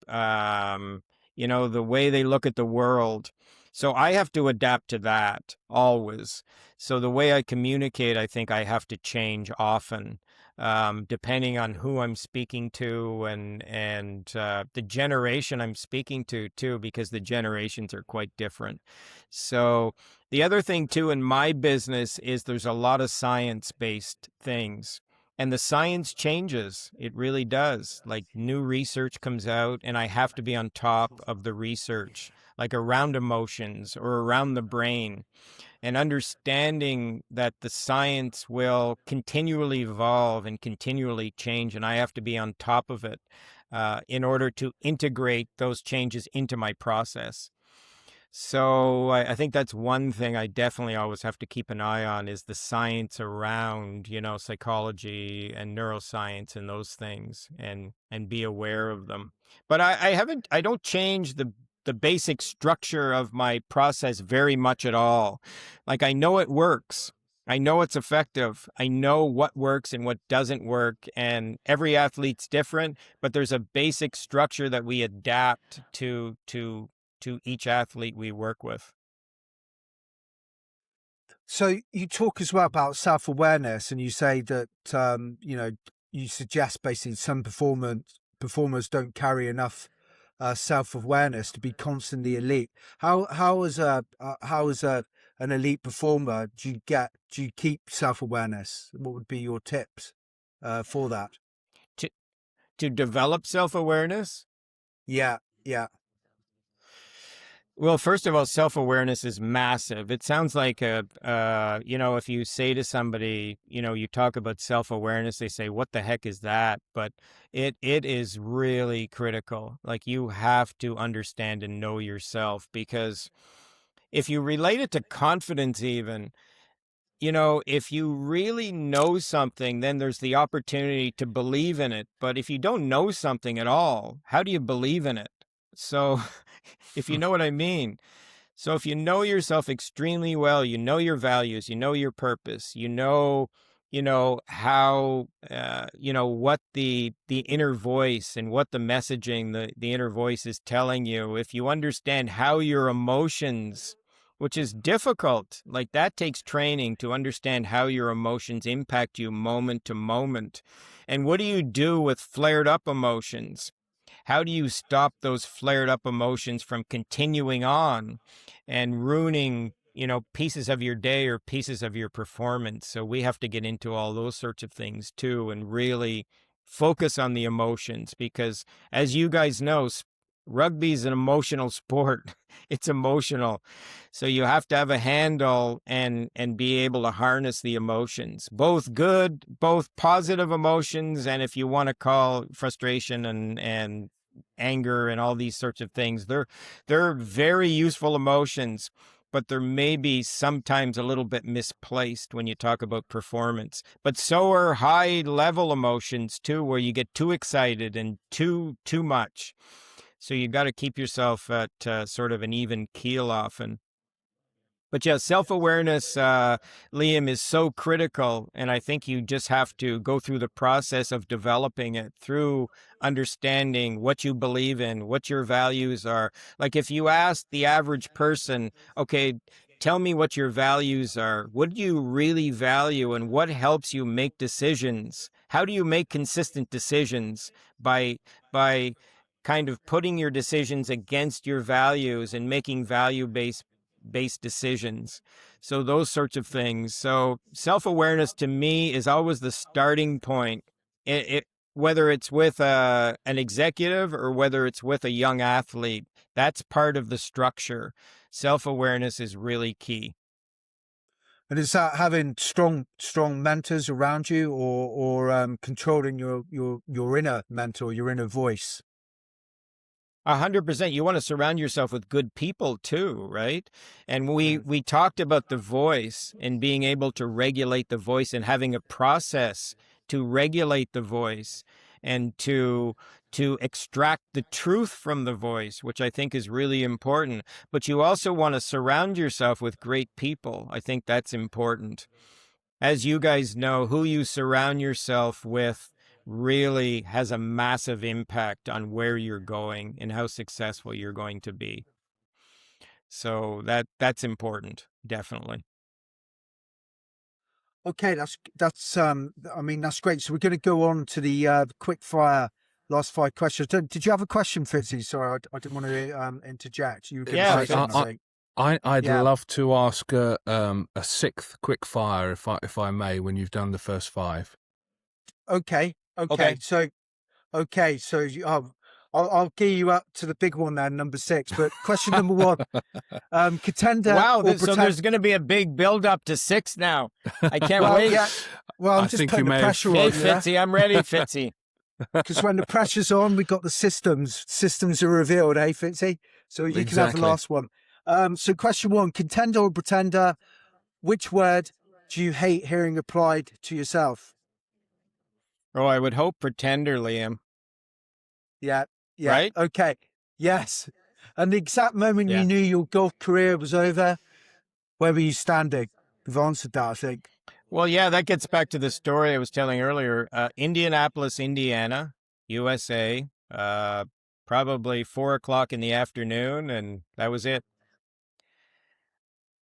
Speaker 2: way they look at the world. So I have to adapt to that always. So the way I communicate, I think I have to change often, depending on who I'm speaking to, and the generation I'm speaking to too, because the generations are quite different. So the other thing too in my business is there's a lot of science-based things. And the science changes. It really does. Like, new research comes out, and I have to be on top of the research, like around emotions or around the brain, and understanding that the science will continually evolve and continually change. And I have to be on top of it in order to integrate those changes into my process. So I think that's one thing I definitely always have to keep an eye on, is the science around, psychology and neuroscience and those things, and be aware of them. But I don't change the basic structure of my process very much at all. Like, I know it works. I know it's effective. I know what works and what doesn't work, and every athlete's different, but there's a basic structure that we adapt to each athlete we work with.
Speaker 3: So you talk as well about self-awareness, and you say that you suggest basically some performers don't carry enough self-awareness to be constantly elite. How as an elite performer do you keep self-awareness? What would be your tips for that?
Speaker 2: To to develop self-awareness?
Speaker 3: Yeah, yeah,
Speaker 2: Well, first of all, self-awareness is massive. It sounds like if you say to somebody, you talk about self-awareness, they say, "What the heck is that?" But it is really critical. Like, you have to understand and know yourself, because if you relate it to confidence even, if you really know something, then there's the opportunity to believe in it. But if you don't know something at all, how do you believe in it? So, if you know what I mean. So if you know yourself extremely well, you know your values, you know your purpose, how, what the inner voice and what the messaging, the inner voice is telling you. If you understand how your emotions, which is difficult, like, that takes training to understand how your emotions impact you moment to moment. And what do you do with flared up emotions? How do you stop those flared up emotions from continuing on and ruining, pieces of your day or pieces of your performance? So we have to get into all those sorts of things too, and really focus on the emotions, because, as you guys know, rugby is an emotional sport. It's emotional. So you have to have a handle and be able to harness the emotions, both good, both positive emotions, and, if you want to call frustration and anger and all these sorts of things, they're very useful emotions. but they're maybe sometimes a little bit misplaced when you talk about performance. But so are high level emotions too, where you get too excited and too much. So you got to keep yourself at sort of an even keel often. But yeah, self-awareness, Liam, is so critical. And I think you just have to go through the process of developing it through understanding what you believe in, what your values are. Like if you ask the average person, okay, tell me what your values are. What do you really value and what helps you make decisions? How do you make consistent decisions? By kind of putting your decisions against your values and making value-based decisions. So those sorts of things. So self-awareness to me is always the starting point. Whether it's with an executive or whether it's with a young athlete, that's part of the structure. Self-awareness is really key.
Speaker 3: And is that having strong mentors around you, or controlling your inner mentor, your inner voice?
Speaker 2: 100%. You want to surround yourself with good people too, right? And we talked about the voice and being able to regulate the voice and having a process to regulate the voice and to extract the truth from the voice, which I think is really important. But you also want to surround yourself with great people. I think that's important. As you guys know, who you surround yourself with really has a massive impact on where you're going and how successful you're going to be. So that's important, definitely.
Speaker 3: Okay, I mean, that's great. So we're going to go on to the quick fire last 5 questions. Did you have a question, Fitzy? Sorry, I didn't want to interject. You were going to say something.
Speaker 1: I'd love to ask a 6th quick fire, if I may, when you've done the first 5.
Speaker 3: Okay. So I'll gear you up to the big one then, number 6. But question number 1, contender.
Speaker 2: Wow, so there's going to be a big build up to 6 now. I can't wait.
Speaker 3: Yeah. Well, I'm just putting the pressure on.
Speaker 2: Hey, Fitzy, I'm ready, Fitzy.
Speaker 3: Because when the pressure's on, we got the systems. Systems are revealed, eh, Fitzy? So you can have the last one. So question 1, contender or pretender, which word do you hate hearing applied to yourself?
Speaker 2: Oh, I would hope pretender, Liam.
Speaker 3: Yeah.
Speaker 2: Right?
Speaker 3: Okay. Yes. And the exact moment you knew your golf career was over, where were you standing? You've answered that, I think.
Speaker 2: Well, yeah, that gets back to the story I was telling earlier. Indianapolis, Indiana, USA, probably 4:00 in the afternoon, and that was it.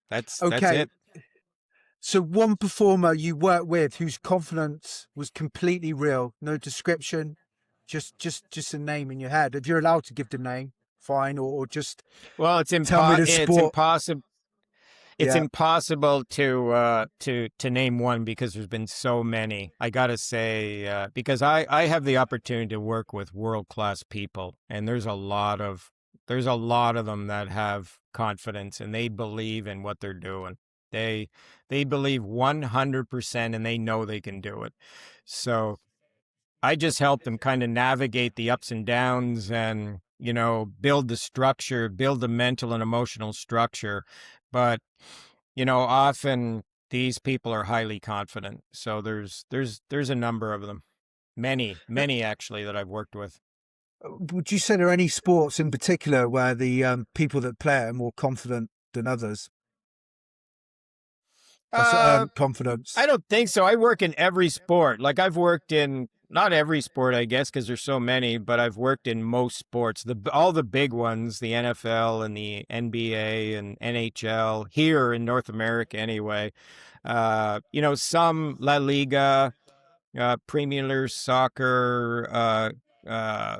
Speaker 2: That's it.
Speaker 3: So one performer you worked with whose confidence was completely real, no description, just a name in your head. If you're allowed to give the name, fine, or just
Speaker 2: it's impossible. It's impossible to name one because there's been so many. I gotta say, because I have the opportunity to work with world-class people, and there's a lot of them that have confidence and they believe in what they're doing. They believe 100% and they know they can do it. So I just help them kind of navigate the ups and downs and, build the structure, build the mental and emotional structure. But, often these people are highly confident. So there's a number of them, many actually, that I've worked with.
Speaker 3: Would you say there are any sports in particular where the people that play are more confident than others? Confidence.
Speaker 2: I don't think so. I work in every sport. Like I've worked in not every sport, I guess, because there's so many, but I've worked in most sports. All the big ones, the NFL and the NBA and NHL here in North America, anyway. Some La Liga, Premier Soccer,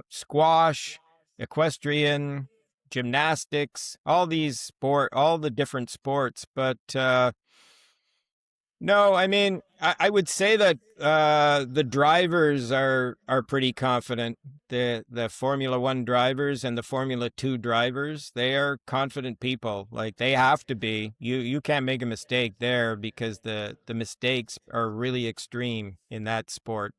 Speaker 2: squash, equestrian, gymnastics, all the different sports, but. No, I mean, I would say that the drivers are pretty confident. The Formula One drivers and the Formula Two drivers, they are confident people. Like they have to be. You can't make a mistake there because the mistakes are really extreme in that sport.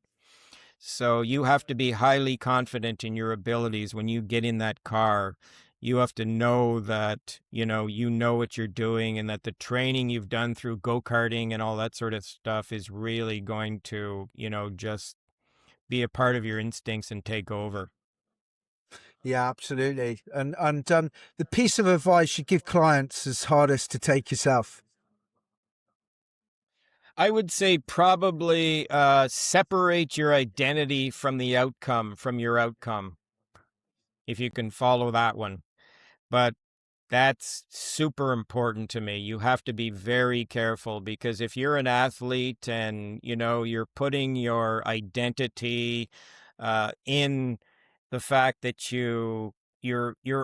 Speaker 2: So you have to be highly confident in your abilities when you get in that car. You have to know that, you know what you're doing, and that the training you've done through go-karting and all that sort of stuff is really going to, just be a part of your instincts and take over.
Speaker 3: Yeah, absolutely. And the piece of advice you give clients is hardest to take yourself.
Speaker 2: I would say probably separate your identity from the outcome, from your outcome, if you can follow that one. But that's super important to me. You have to be very careful, because if you're an athlete and, you're putting your identity in the fact that you're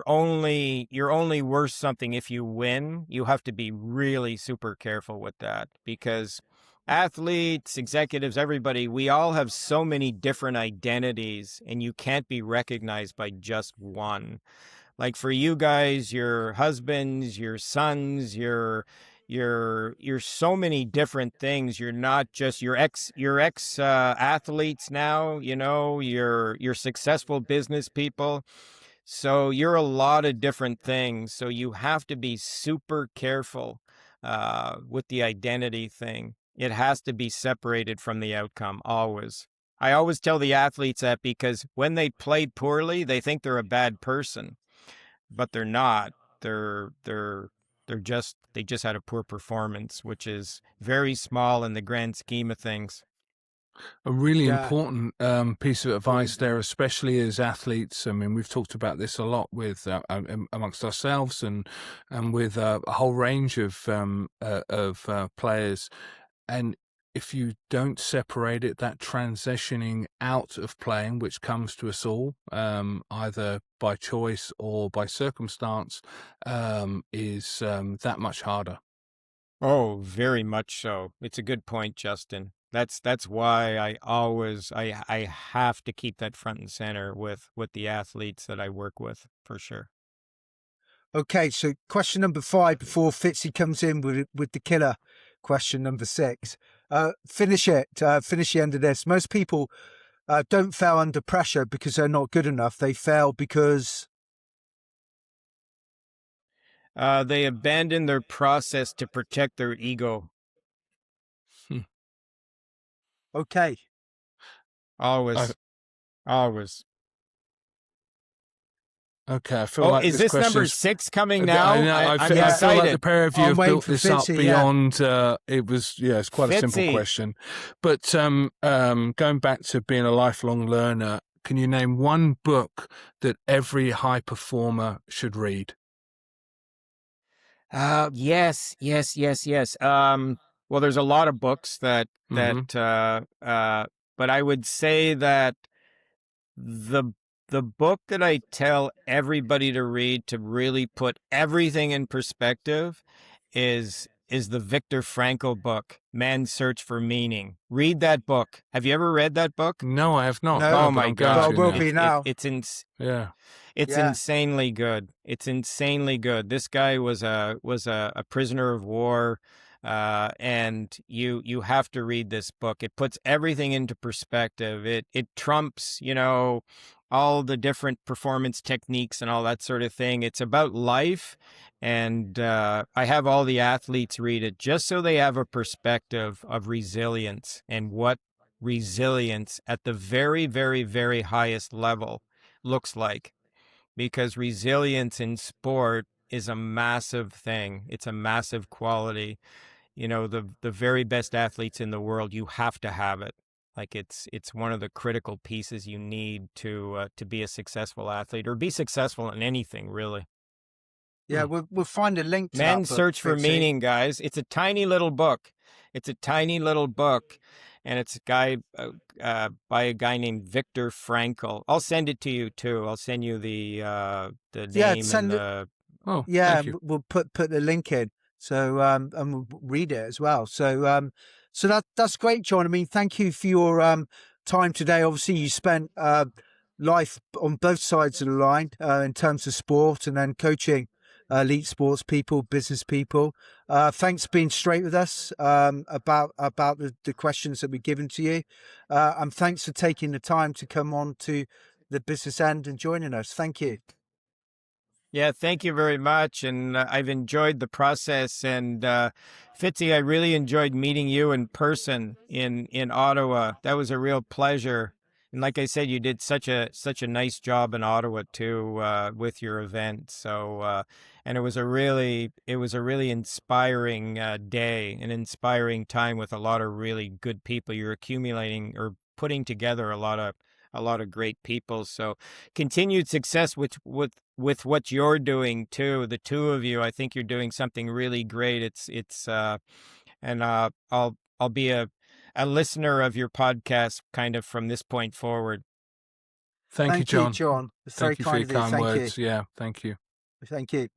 Speaker 2: only worth something if you win, you have to be really super careful with that, because athletes, executives, everybody, we all have so many different identities, and you can't be recognized by just one. Like for you guys, your husbands, your sons, you're so many different things. You're not just your ex athletes now, you're successful business people. So you're a lot of different things. So you have to be super careful with the identity thing. It has to be separated from the outcome always. I always tell the athletes that, because when they played poorly, they think they're a bad person, but they're not. They just had a poor performance, which is very small in the grand scheme of things.
Speaker 1: A really
Speaker 3: Yeah,
Speaker 1: important piece of advice
Speaker 3: absolutely.
Speaker 1: there, especially as athletes. I mean, we've talked about this a lot with amongst ourselves and with a whole range of players. And if you don't separate it, that transitioning out of playing, which comes to us all, either by choice or by circumstance, is that much harder.
Speaker 2: Oh, very much so. It's a good point, Justin. That's why I have to keep that front and center with the athletes that I work with, for sure.
Speaker 3: Okay, so question number 5 before Fitzy comes in with the killer question number 6. Finish it. Finish the end of this. Most people don't fail under pressure because they're not good enough. They fail because
Speaker 2: They abandon their process to protect their ego.
Speaker 1: Hmm.
Speaker 3: okay.
Speaker 1: I,
Speaker 2: Always, always.
Speaker 1: okay, I feel
Speaker 2: Oh,
Speaker 1: like
Speaker 2: is
Speaker 1: this
Speaker 2: this number
Speaker 1: question's
Speaker 2: 6 coming
Speaker 1: I
Speaker 2: now?
Speaker 1: know.
Speaker 2: I'm
Speaker 1: I feel like the
Speaker 2: excited.
Speaker 1: pair of you
Speaker 3: I'm
Speaker 1: have
Speaker 3: waiting
Speaker 1: built
Speaker 3: for
Speaker 1: this up
Speaker 3: Fitzy, yeah.
Speaker 1: beyond. It was, it's quite a simple
Speaker 2: Fitzy.
Speaker 1: question. But going back to being a lifelong learner, can you name one book that every high performer should read?
Speaker 2: Yes, yes, yes, yes. Well, there's a lot of books
Speaker 1: Hmm.
Speaker 2: but I would say that the the book that I tell everybody to read to really put everything in perspective is the Viktor Frankl book, Man's Search for Meaning. Read that book. Have you ever read that book?
Speaker 1: No, I have not.
Speaker 3: No,
Speaker 1: No,
Speaker 2: Oh
Speaker 1: but
Speaker 2: my
Speaker 1: I'm going
Speaker 3: but I
Speaker 2: God.
Speaker 1: to
Speaker 3: will
Speaker 1: now.
Speaker 3: be now.
Speaker 1: Yeah.
Speaker 2: It's
Speaker 3: Yeah.
Speaker 2: insanely good. It's insanely good. This guy was a prisoner of war, and you have to read this book. It puts everything into perspective. It trumps, all the different performance techniques and all that sort of thing. It's about life, and I have all the athletes read it just so they have a perspective of resilience and what resilience at the very, very, very highest level looks like, because resilience in sport is a massive thing. It's a massive quality. The very best athletes in the world, you have to have it. Like it's one of the critical pieces you need to be a successful athlete or be successful in anything, really.
Speaker 3: Yeah, we'll find a link to that
Speaker 2: Man's
Speaker 3: book,
Speaker 2: Search for
Speaker 3: Fitzy.
Speaker 2: Meaning, guys. It's a tiny little book. It's a tiny little book, and it's by a guy named Viktor Frankl. I'll send it to you too. I'll send you the
Speaker 3: Yeah,
Speaker 2: name and
Speaker 3: send it.
Speaker 2: the.
Speaker 1: Oh,
Speaker 3: Yeah,
Speaker 1: thank
Speaker 3: and
Speaker 1: you.
Speaker 3: we'll put the link in. So and we'll read it as well. So that's great, John. I mean, thank you for your time today. Obviously, you spent life on both sides of the line in terms of sport and then coaching elite sports people, business people. Thanks for being straight with us about the questions that we've given to you, and thanks for taking the time to come on to the business end and joining us. Thank you.
Speaker 2: Yeah, thank you very much. And I've enjoyed the process. And Fitzy, I really enjoyed meeting you in person in Ottawa. That was a real pleasure. And like I said, you did such a nice job in Ottawa too, with your event. So and it was a really inspiring day, an inspiring time with a lot of really good people. You're accumulating or putting together a lot of great people. So continued success with what you're doing too. The two of you, I think you're doing something really great. It's and I'll be a listener of your podcast kind of from this point forward.
Speaker 1: Thank you,
Speaker 3: Thank you,
Speaker 1: John.
Speaker 3: John. It's very
Speaker 1: Thank you for
Speaker 3: kind
Speaker 1: your
Speaker 3: of you.
Speaker 1: kind
Speaker 3: Thank you.
Speaker 1: words. Yeah, thank you.
Speaker 3: Thank you.